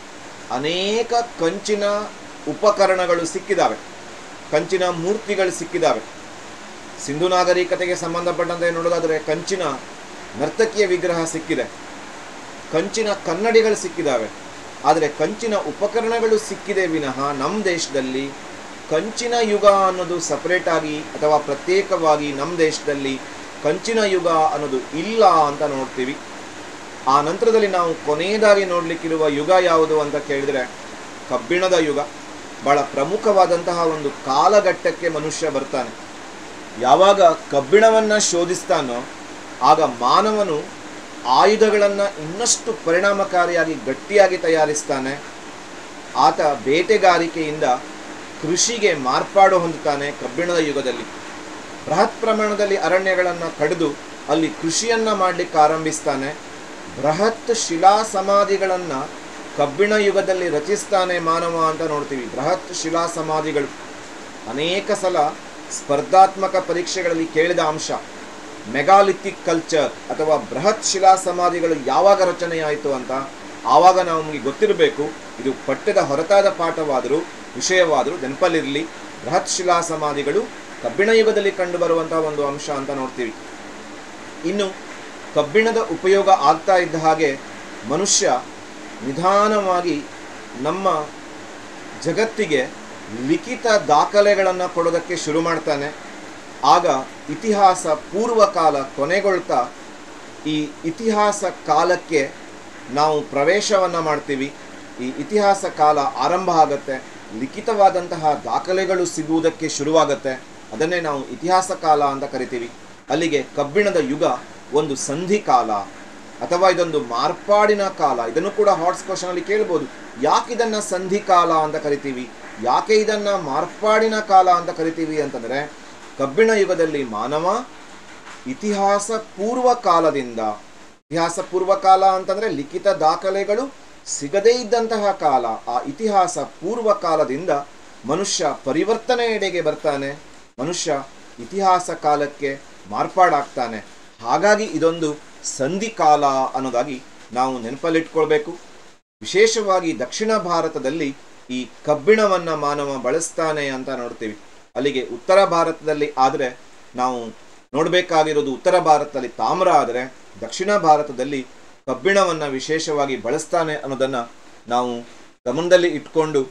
Speaker 1: ಅನೇಕ ಕಂಚಿನ ಉಪಕರಣಗಳು ಸಿಕ್ಕಿದ್ದಾವೆ, ಕಂಚಿನ ಮೂರ್ತಿಗಳು ಸಿಕ್ಕಿದ್ದಾವೆ. ಸಿಂಧೂ ನಾಗರಿಕತೆಗೆ ಸಂಬಂಧಪಟ್ಟಂತೆ ನೋಡೋದಾದರೆ ಕಂಚಿನ ನರ್ತಕಿಯ ವಿಗ್ರಹ ಸಿಕ್ಕಿದೆ, ಕಂಚಿನ ಕನ್ನಡಿಗಳು ಸಿಕ್ಕಿದ್ದಾವೆ. ಆದರೆ ಕಂಚಿನ ಉಪಕರಣಗಳು ಸಿಕ್ಕಿದೆ ವಿನಃ ನಮ್ಮ ದೇಶದಲ್ಲಿ ಕಂಚಿನ ಯುಗ ಅನ್ನೋದು ಸಪರೇಟಾಗಿ ಅಥವಾ ಪ್ರತ್ಯೇಕವಾಗಿ ನಮ್ಮ ದೇಶದಲ್ಲಿ ಕಂಚಿನ ಯುಗ ಅನ್ನೋದು ಇಲ್ಲ ಅಂತ ನೋಡ್ತೀವಿ. ಆ ನಂತರದಲ್ಲಿ ನಾವು ಕೊನೆಯದಾಗಿ ನೋಡಲಿಕ್ಕಿರುವ ಯುಗ ಯಾವುದು ಅಂತ ಕೇಳಿದರೆ ಕಬ್ಬಿಣದ ಯುಗ. ಬಹಳ ಪ್ರಮುಖವಾದಂತಹ ಒಂದು ಕಾಲಘಟ್ಟಕ್ಕೆ ಮನುಷ್ಯ ಬರ್ತಾನೆ. ಯಾವಾಗ ಕಬ್ಬಿಣವನ್ನು ಶೋಧಿಸ್ತಾನೋ ಆಗ ಮಾನವನು ಆಯುಧಗಳನ್ನು ಇನ್ನಷ್ಟು ಪರಿಣಾಮಕಾರಿಯಾಗಿ ಗಟ್ಟಿಯಾಗಿ ತಯಾರಿಸ್ತಾನೆ. ಆತ ಬೇಟೆಗಾರಿಕೆಯಿಂದ ಕೃಷಿಗೆ ಮಾರ್ಪಾಡು ಹೊಂದುತ್ತಾನೆ. ಕಬ್ಬಿಣದ ಯುಗದಲ್ಲಿ ಬೃಹತ್ ಪ್ರಮಾಣದಲ್ಲಿ ಅರಣ್ಯಗಳನ್ನು ಕಡಿದು ಅಲ್ಲಿ ಕೃಷಿಯನ್ನು ಮಾಡಲಿಕ್ಕೆ ಆರಂಭಿಸ್ತಾನೆ. ಬೃಹತ್ ಶಿಲಾ ಸಮಾಧಿಗಳನ್ನು ಕಬ್ಬಿಣ ಯುಗದಲ್ಲಿ ರಚಿಸ್ತಾನೆ ಮಾನವ ಅಂತ ನೋಡ್ತೀವಿ. ಬೃಹತ್ ಶಿಲಾ ಸಮಾಧಿಗಳು ಅನೇಕ ಸಲ ಸ್ಪರ್ಧಾತ್ಮಕ ಪರೀಕ್ಷೆಗಳಲ್ಲಿ ಕೇಳಿದ ಅಂಶ. ಮೆಗಾಲಿಥಿಕ್ ಕಲ್ಚರ್ ಅಥವಾ ಬೃಹತ್ ಶಿಲಾ ಸಮಾಧಿಗಳು ಯಾವಾಗ ರಚನೆಯಾಯಿತು ಅಂತ ಆವಾಗ ನಮಗೆ ಗೊತ್ತಿರಬೇಕು. ಇದು ಪಠ್ಯದ ಹೊರತಾದ ಪಾಠವಾದರೂ ವಿಷಯವಾದರೂ ನೆನಪಲ್ಲಿರಲಿ. ಬೃಹತ್ ಶಿಲಾ ಸಮಾಧಿಗಳು ಕಬ್ಬಿಣ ಯುಗದಲ್ಲಿ ಕಂಡುಬರುವಂತಹ ಒಂದು ಅಂಶ ಅಂತ ನೋಡ್ತೀವಿ. ಇನ್ನು ಕಬ್ಬಿಣದ ಉಪಯೋಗ ಆಗ್ತಾ ಇದ್ದ ಹಾಗೆ ಮನುಷ್ಯ ನಿಧಾನವಾಗಿ ನಮ್ಮ ಜಗತ್ತಿಗೆ ಲಿಖಿತ ದಾಖಲೆಗಳನ್ನು ಕೊಡೋದಕ್ಕೆ ಶುರು ಮಾಡ್ತಾನೆ. ಆಗ ಇತಿಹಾಸ ಪೂರ್ವಕಾಲ ಕೊನೆಗೊಳ್ತಾ ಈ ಇತಿಹಾಸ ಕಾಲಕ್ಕೆ ನಾವು ಪ್ರವೇಶವನ್ನು ಮಾಡ್ತೀವಿ. ಈ ಇತಿಹಾಸ ಕಾಲ ಆರಂಭ ಆಗುತ್ತೆ, ಲಿಖಿತವಾದಂತಹ ದಾಖಲೆಗಳು ಸಿಗುವುದಕ್ಕೆ ಶುರುವಾಗುತ್ತೆ. ಅದನ್ನೇ ನಾವು ಇತಿಹಾಸ ಕಾಲ ಅಂತ ಕರಿತೀವಿ. ಅಲ್ಲಿಗೆ ಕಬ್ಬಿಣದ ಯುಗ ಒಂದು ಸಂಧಿ ಕಾಲ ಅಥವಾ ಇದೊಂದು ಮಾರ್ಪಾಡಿನ ಕಾಲ. ಇದನ್ನು ಕೂಡ ಹಾಟ್ಸ್ ಕ್ವಶನಲ್ಲಿ ಕೇಳ್ಬೋದು. ಯಾಕೆ ಇದನ್ನು ಸಂಧಿ ಕಾಲ ಅಂತ ಕರಿತೀವಿ, ಯಾಕೆ ಇದನ್ನು ಮಾರ್ಪಾಡಿನ ಕಾಲ ಅಂತ ಕರಿತೀವಿ ಅಂತಂದರೆ, ಕಬ್ಬಿಣ ಯುಗದಲ್ಲಿ ಮಾನವ ಇತಿಹಾಸ ಪೂರ್ವ ಕಾಲದಿಂದ, ಇತಿಹಾಸ ಪೂರ್ವ ಕಾಲ ಅಂತಂದರೆ ಲಿಖಿತ ದಾಖಲೆಗಳು ಸಿಗದೇ ಇದ್ದಂತಹ ಕಾಲ, ಆ ಇತಿಹಾಸ ಪೂರ್ವ ಕಾಲದಿಂದ ಮನುಷ್ಯ ಪರಿವರ್ತನೆಯೆಡೆಗೆ ಬರ್ತಾನೆ, ಮನುಷ್ಯ ಇತಿಹಾಸ ಕಾಲಕ್ಕೆ ಮಾರ್ಪಾಡಾಗ್ತಾನೆ. ಹಾಗಾಗಿ ಇದೊಂದು ಸಂಧಿ ಕಾಲ ಅನ್ನೋದಾಗಿ ನಾವು ನೆನಪಲ್ಲಿಟ್ಕೊಳ್ಬೇಕು. ವಿಶೇಷವಾಗಿ ದಕ್ಷಿಣ ಭಾರತದಲ್ಲಿ ಈ ಕಬ್ಬಿಣವನ್ನು ಮಾನವ ಬಳಸ್ತಾನೆ ಅಂತ ನೋಡ್ತೀವಿ. ಅಲ್ಲಿಗೆ ಉತ್ತರ ಭಾರತದಲ್ಲಿ ಆದರೆ ನಾವು ನೋಡಬೇಕಾಗಿರೋದು, ಉತ್ತರ ಭಾರತದಲ್ಲಿ ತಾಮ್ರ ಆದರೆ ದಕ್ಷಿಣ ಭಾರತದಲ್ಲಿ ಕಬ್ಬಿಣವನ್ನು ವಿಶೇಷವಾಗಿ ಬಳಸ್ತಾನೆ ಅನ್ನೋದನ್ನು ನಾವು ಗಮನದಲ್ಲಿ ಇಟ್ಕೊಂಡು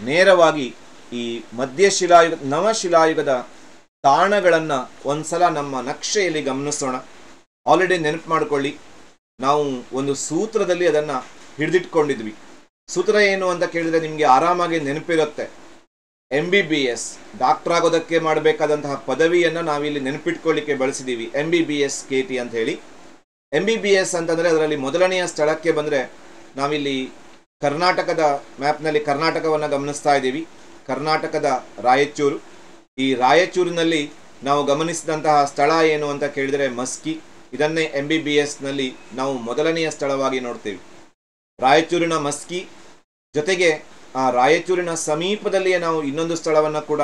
Speaker 1: ನೇರವಾಗಿ ಈ ಮಧ್ಯಶಿಲಾಯುಗ ನವಶಿಲಾಯುಗದ ತಾಣಗಳನ್ನು ಒಂದ್ಸಲ ನಮ್ಮ ನಕ್ಷೆಯಲ್ಲಿ ಗಮನಿಸೋಣ. ಆಲ್ರೆಡಿ ನೆನಪು ಮಾಡಿಕೊಳ್ಳಿ, ನಾವು ಒಂದು ಸೂತ್ರದಲ್ಲಿ ಅದನ್ನು ಹಿಡಿದಿಟ್ಕೊಂಡಿದ್ವಿ. ಸೂತ್ರ ಏನು ಅಂತ ಕೇಳಿದರೆ ನಿಮಗೆ ಆರಾಮಾಗಿ ನೆನಪಿರುತ್ತೆ. MBBS ಡಾಕ್ಟರ್ ಆಗೋದಕ್ಕೆ ಮಾಡಬೇಕಾದಂತಹ ಪದವಿಯನ್ನು ನಾವಿಲ್ಲಿ ನೆನಪಿಟ್ಕೊಳ್ಳಿಕ್ಕೆ ಬಳಸಿದ್ದೀವಿ. MBBS KT ಅಂತ ಹೇಳಿ. MBBS ಅಂತಂದರೆ ಅದರಲ್ಲಿ ಮೊದಲನೆಯ ಸ್ಥಳಕ್ಕೆ ಬಂದರೆ ನಾವಿಲ್ಲಿ ಕರ್ನಾಟಕದ ಮ್ಯಾಪ್ನಲ್ಲಿ ಕರ್ನಾಟಕವನ್ನು ಗಮನಿಸ್ತಾ ಇದ್ದೀವಿ. ಕರ್ನಾಟಕದ ರಾಯಚೂರು. ಈ ರಾಯಚೂರಿನಲ್ಲಿ ನಾವು ಗಮನಿಸಿದಂತಹ ಸ್ಥಳ ಏನು ಅಂತ ಕೇಳಿದರೆ ಮಸ್ಕಿ. ಇದನ್ನೇ MBBSನಲ್ಲಿ ನಾವು ಮೊದಲನೆಯ ಸ್ಥಳವಾಗಿ ನೋಡ್ತೀವಿ. ರಾಯಚೂರಿನ ಮಸ್ಕಿ ಜೊತೆಗೆ ಆ ರಾಯಚೂರಿನ ಸಮೀಪದಲ್ಲಿಯೇ ನಾವು ಇನ್ನೊಂದು ಸ್ಥಳವನ್ನು ಕೂಡ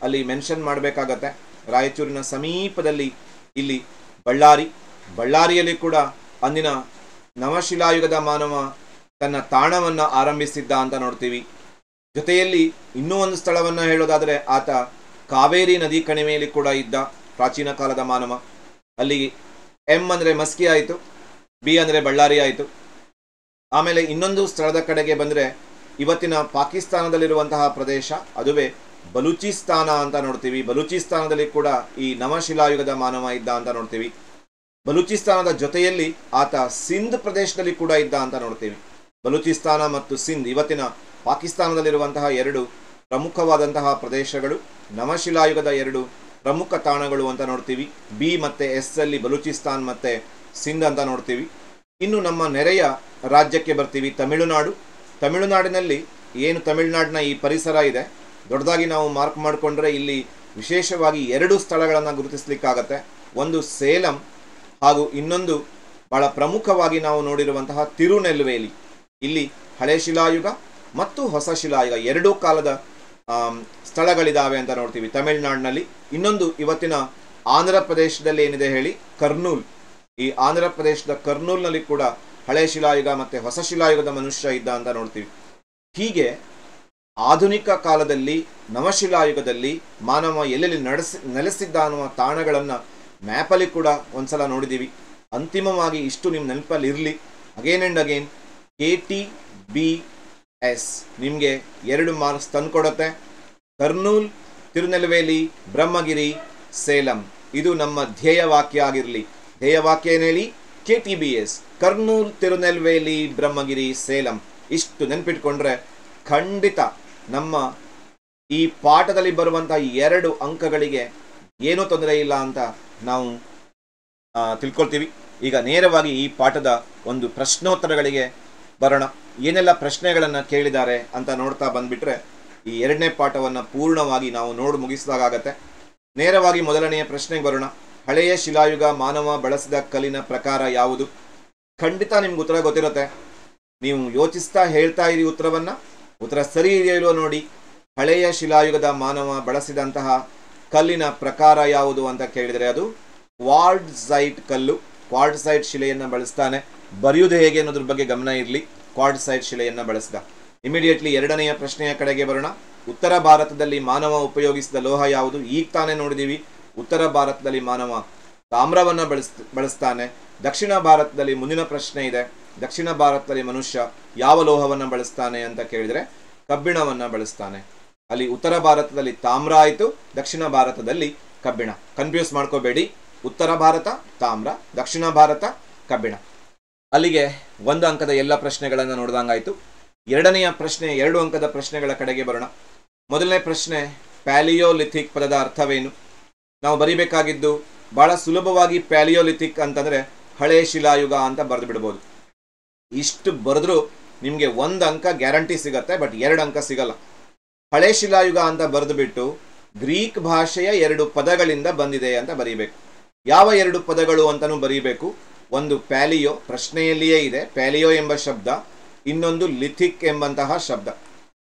Speaker 1: ಅಲ್ಲಿ ಮೆನ್ಷನ್ ಮಾಡಬೇಕಾಗತ್ತೆ. ರಾಯಚೂರಿನ ಸಮೀಪದಲ್ಲಿ ಇಲ್ಲಿ ಬಳ್ಳಾರಿಯಲ್ಲಿ ಕೂಡ ಅಂದಿನ ನವಶಿಲಾಯುಗದ ಮಾನವ ತನ್ನ ತಾಣವನ್ನು ಆರಂಭಿಸಿದ್ದ ಅಂತ ನೋಡ್ತೀವಿ. ಜೊತೆಯಲ್ಲಿ ಇನ್ನೂ ಒಂದು ಸ್ಥಳವನ್ನು ಹೇಳೋದಾದರೆ ಆತ ಕಾವೇರಿ ನದಿ ಕಣಿವೆಯಲ್ಲಿ ಕೂಡ ಇದ್ದ ಪ್ರಾಚೀನ ಕಾಲದ ಮಾನವ. ಅಲ್ಲಿ M ಅಂದರೆ ಮಸ್ಕಿ ಆಯಿತು, B ಅಂದರೆ ಬಳ್ಳಾರಿ ಆಯಿತು. ಆಮೇಲೆ ಇನ್ನೊಂದು ಸ್ಥಳದ ಕಡೆಗೆ ಬಂದರೆ ಇವತ್ತಿನ ಪಾಕಿಸ್ತಾನದಲ್ಲಿರುವಂತಹ ಪ್ರದೇಶ, ಅದುವೇ ಬಲೂಚಿಸ್ತಾನ ಅಂತ ನೋಡ್ತೀವಿ. ಬಲೂಚಿಸ್ತಾನದಲ್ಲಿ ಕೂಡ ಈ ನವಶಿಲಾಯುಗದ ಮಾನವ ಇದ್ದ ಅಂತ ನೋಡ್ತೀವಿ. ಬಲೂಚಿಸ್ತಾನದ ಜೊತೆಯಲ್ಲಿ ಆತ ಸಿಂಧ್ ಪ್ರದೇಶದಲ್ಲಿ ಕೂಡ ಇದ್ದ ಅಂತ ನೋಡ್ತೀವಿ. ಬಲೂಚಿಸ್ತಾನ ಮತ್ತು ಸಿಂಧ್ ಇವತ್ತಿನ ಪಾಕಿಸ್ತಾನದಲ್ಲಿರುವಂತಹ ಎರಡು ಪ್ರಮುಖವಾದಂತಹ ಪ್ರದೇಶಗಳು, ನವಶಿಲಾಯುಗದ ಎರಡು ಪ್ರಮುಖ ತಾಣಗಳು ಅಂತ ನೋಡ್ತೀವಿ. B ಮತ್ತು S ಅಲ್ಲಿ ಬಲೂಚಿಸ್ತಾನ್ ಮತ್ತು ಸಿಂಧ್ ಅಂತ ನೋಡ್ತೀವಿ. ಇನ್ನು ನಮ್ಮ ನೆರೆಯ ರಾಜ್ಯಕ್ಕೆ ಬರ್ತೀವಿ, ತಮಿಳುನಾಡಿನಲ್ಲಿ ಏನು ತಮಿಳುನಾಡಿನ ಈ ಪರಿಸರ ಇದೆ, ದೊಡ್ಡದಾಗಿ ನಾವು ಮಾರ್ಕ್ ಮಾಡಿಕೊಂಡ್ರೆ ಇಲ್ಲಿ ವಿಶೇಷವಾಗಿ ಎರಡು ಸ್ಥಳಗಳನ್ನು ಗುರುತಿಸಲಿಕ್ಕಾಗತ್ತೆ. ಒಂದು ಸೇಲಂ ಹಾಗೂ ಇನ್ನೊಂದು ಬಹಳ ಪ್ರಮುಖವಾಗಿ ನಾವು ನೋಡಿರುವಂತಹ ತಿರುನೆಲ್ವೇಲಿ. ಇಲ್ಲಿ ಹಳೆ ಶಿಲಾಯುಗ ಮತ್ತು ಹೊಸ ಶಿಲಾಯುಗ ಎರಡೂ ಕಾಲದ ಸ್ಥಳಗಳಿದ್ದಾವೆ ಅಂತ ನೋಡ್ತೀವಿ ತಮಿಳುನಾಡಿನಲ್ಲಿ. ಇನ್ನೊಂದು ಇವತ್ತಿನ ಆಂಧ್ರ ಪ್ರದೇಶದಲ್ಲಿ ಏನಿದೆ ಹೇಳಿ, ಕರ್ನೂಲ್. ಈ ಆಂಧ್ರ ಪ್ರದೇಶದ ಕರ್ನೂಲ್ನಲ್ಲಿ ಕೂಡ ಹಳೆ ಶಿಲಾಯುಗ ಮತ್ತು ಹೊಸ ಶಿಲಾಯುಗದ ಮನುಷ್ಯ ಇದ್ದ ಅಂತ ನೋಡ್ತೀವಿ. ಹೀಗೆ ಆಧುನಿಕ ಕಾಲದಲ್ಲಿ ನವಶಿಲಾಯುಗದಲ್ಲಿ ಮಾನವ ಎಲ್ಲೆಲ್ಲಿ ನೆಲೆಸಿದ್ದ ಅನ್ನುವ ತಾಣಗಳನ್ನು ಮ್ಯಾಪಲ್ಲಿ ಕೂಡ ಒಂದ್ಸಲ ನೋಡಿದ್ದೀವಿ. ಅಂತಿಮವಾಗಿ ಇಷ್ಟು ನಿಮ್ಮ ನೆನಪಲ್ಲಿ ಇರಲಿ. ಅಗೇನ್ ಆ್ಯಂಡ್ ಅಗೇನ್ KTBS ನಿಮಗೆ 2 ಮಾರ್ಕ್ಸ್ ತಂದುಕೊಡುತ್ತೆ. ಕರ್ನೂಲ್, ತಿರುನೆಲ್ವೇಲಿ, ಬ್ರಹ್ಮಗಿರಿ, ಸೇಲಂ ಇದು ನಮ್ಮ ಧ್ಯೇಯವಾಕ್ಯ ಆಗಿರಲಿ. ಧ್ಯೇಯವಾಕ್ಯ ಏನು ಹೇಳಿ? KTBS, ಕರ್ನೂಲ್, ತಿರುನೆಲ್ವೇಲಿ, ಬ್ರಹ್ಮಗಿರಿ, ಸೇಲಂ. ಇಷ್ಟು ನೆನಪಿಟ್ಕೊಂಡ್ರೆ ಖಂಡಿತ ನಮ್ಮ ಈ ಪಾಠದಲ್ಲಿ ಬರುವಂಥ 2 ಅಂಕಗಳಿಗೆ ಏನೂ ತೊಂದರೆ ಇಲ್ಲ ಅಂತ ನಾವು ತಿಳ್ಕೊಳ್ತೀವಿ. ಈಗ ನೇರವಾಗಿ ಈ ಪಾಠದ ಒಂದು ಪ್ರಶ್ನೋತ್ತರಗಳಿಗೆ ಬರೋಣ. ಏನೆಲ್ಲ ಪ್ರಶ್ನೆಗಳನ್ನು ಕೇಳಿದ್ದಾರೆ ಅಂತ ನೋಡ್ತಾ ಬಂದ್ಬಿಟ್ರೆ ಈ 2ನೇ ಪಾಠವನ್ನು ಪೂರ್ಣವಾಗಿ ನಾವು ನೋಡಿ ಮುಗಿಸಿದಾಗತ್ತೆ. ನೇರವಾಗಿ ಮೊದಲನೆಯ ಪ್ರಶ್ನೆಗೆ ಬರೋಣ. ಹಳೆಯ ಶಿಲಾಯುಗ ಮಾನವ ಬಳಸಿದ ಕಲ್ಲಿನ ಪ್ರಕಾರ ಯಾವುದು? ಖಂಡಿತ ನಿಮ್ಗೆ ಉತ್ತರ ಗೊತ್ತಿರುತ್ತೆ. ನೀವು ಯೋಚಿಸ್ತಾ ಹೇಳ್ತಾ ಇರಿ ಉತ್ತರವನ್ನ. ಉತ್ತರ ಸರಿ ಇದೆಯೋ ಇಲ್ವೋ ನೋಡಿ. ಹಳೆಯ ಶಿಲಾಯುಗದ ಮಾನವ ಬಳಸಿದಂತಹ ಕಲ್ಲಿನ ಪ್ರಕಾರ ಯಾವುದು ಅಂತ ಕೇಳಿದರೆ ಅದು ಕ್ವಾರ್ಟ್ಜೈಟ್ ಕಲ್ಲು. ಕ್ವಾರ್ಟ್ಜೈಟ್ ಶಿಲೆಯನ್ನು ಬಳಸ್ತಾನೆ. ಬರೆಯುವುದು ಹೇಗೆ ಅನ್ನೋದ್ರ ಬಗ್ಗೆ ಗಮನ ಇರಲಿ. ಕ್ವಾರ್ಟ್ಜೈಟ್ ಶಿಲೆಯನ್ನು ಬಳಸಿದ. ಇಮಿಡಿಯೇಟ್ಲಿ ಎರಡನೆಯ ಪ್ರಶ್ನೆಯ ಕಡೆಗೆ ಬರೋಣ. ಉತ್ತರ ಭಾರತದಲ್ಲಿ ಮಾನವ ಉಪಯೋಗಿಸಿದ ಲೋಹ ಯಾವುದು? ಈಗ ತಾನೇ ನೋಡಿದೀವಿ, ಉತ್ತರ ಭಾರತದಲ್ಲಿ ಮಾನವ ತಾಮ್ರವನ್ನು ಬಳಸ್ತಾನೆ. ದಕ್ಷಿಣ ಭಾರತದಲ್ಲಿ ಮುಂದಿನ ಪ್ರಶ್ನೆ ಇದೆ, ದಕ್ಷಿಣ ಭಾರತದಲ್ಲಿ ಮನುಷ್ಯ ಯಾವ ಲೋಹವನ್ನು ಬಳಸ್ತಾನೆ ಅಂತ ಕೇಳಿದರೆ ಕಬ್ಬಿಣವನ್ನು ಬಳಸ್ತಾನೆ. ಅಲ್ಲಿ ಉತ್ತರ ಭಾರತದಲ್ಲಿ ತಾಮ್ರ ಆಯಿತು, ದಕ್ಷಿಣ ಭಾರತದಲ್ಲಿ ಕಬ್ಬಿಣ. ಕನ್ಫ್ಯೂಸ್ ಮಾಡ್ಕೋಬೇಡಿ. ಉತ್ತರ ಭಾರತ ತಾಮ್ರ, ದಕ್ಷಿಣ ಭಾರತ ಕಬ್ಬಿಣ. ಅಲ್ಲಿಗೆ 1 ಅಂಕದ ಎಲ್ಲ ಪ್ರಶ್ನೆಗಳನ್ನು ನೋಡಿದಂಗಾಯಿತು. ಎರಡನೆಯ ಪ್ರಶ್ನೆ 2 ಅಂಕದ ಪ್ರಶ್ನೆಗಳ ಕಡೆಗೆ ಬರೋಣ. ಮೊದಲನೇ ಪ್ರಶ್ನೆ, ಪ್ಯಾಲಿಯೋಲಿಥಿಕ್ ಪದದ ಅರ್ಥವೇನು? ನಾವು ಬರಿಬೇಕಾಗಿದ್ದು ಬಹಳ ಸುಲಭವಾಗಿ ಪ್ಯಾಲಿಯೋಲಿಥಿಕ್ ಅಂತಂದರೆ ಹಳೆ ಶಿಲಾಯುಗ ಅಂತ ಬರೆದು ಬಿಡ್ಬೋದು. ಇಷ್ಟು ಬರೆದ್ರೂ ನಿಮಗೆ 1 ಅಂಕ ಗ್ಯಾರಂಟಿ ಸಿಗತ್ತೆ, ಬಟ್ 2 ಅಂಕ ಸಿಗಲ್ಲ. ಹಳೆ ಶಿಲಾಯುಗ ಅಂತ ಬರೆದು ಬಿಟ್ಟು ಗ್ರೀಕ್ ಭಾಷೆಯ 2 ಪದಗಳಿಂದ ಬಂದಿದೆ ಅಂತ ಬರೀಬೇಕು. ಯಾವ 2 ಪದಗಳು ಅಂತಲೂ ಬರೀಬೇಕು. ಒಂದು ಪ್ಯಾಲಿಯೋ, ಪ್ರಶ್ನೆಯಲ್ಲಿಯೇ ಇದೆ ಪ್ಯಾಲಿಯೋ ಎಂಬ ಶಬ್ದ, ಇನ್ನೊಂದು ಲಿಥಿಕ್ ಎಂಬಂತಹ ಶಬ್ದ.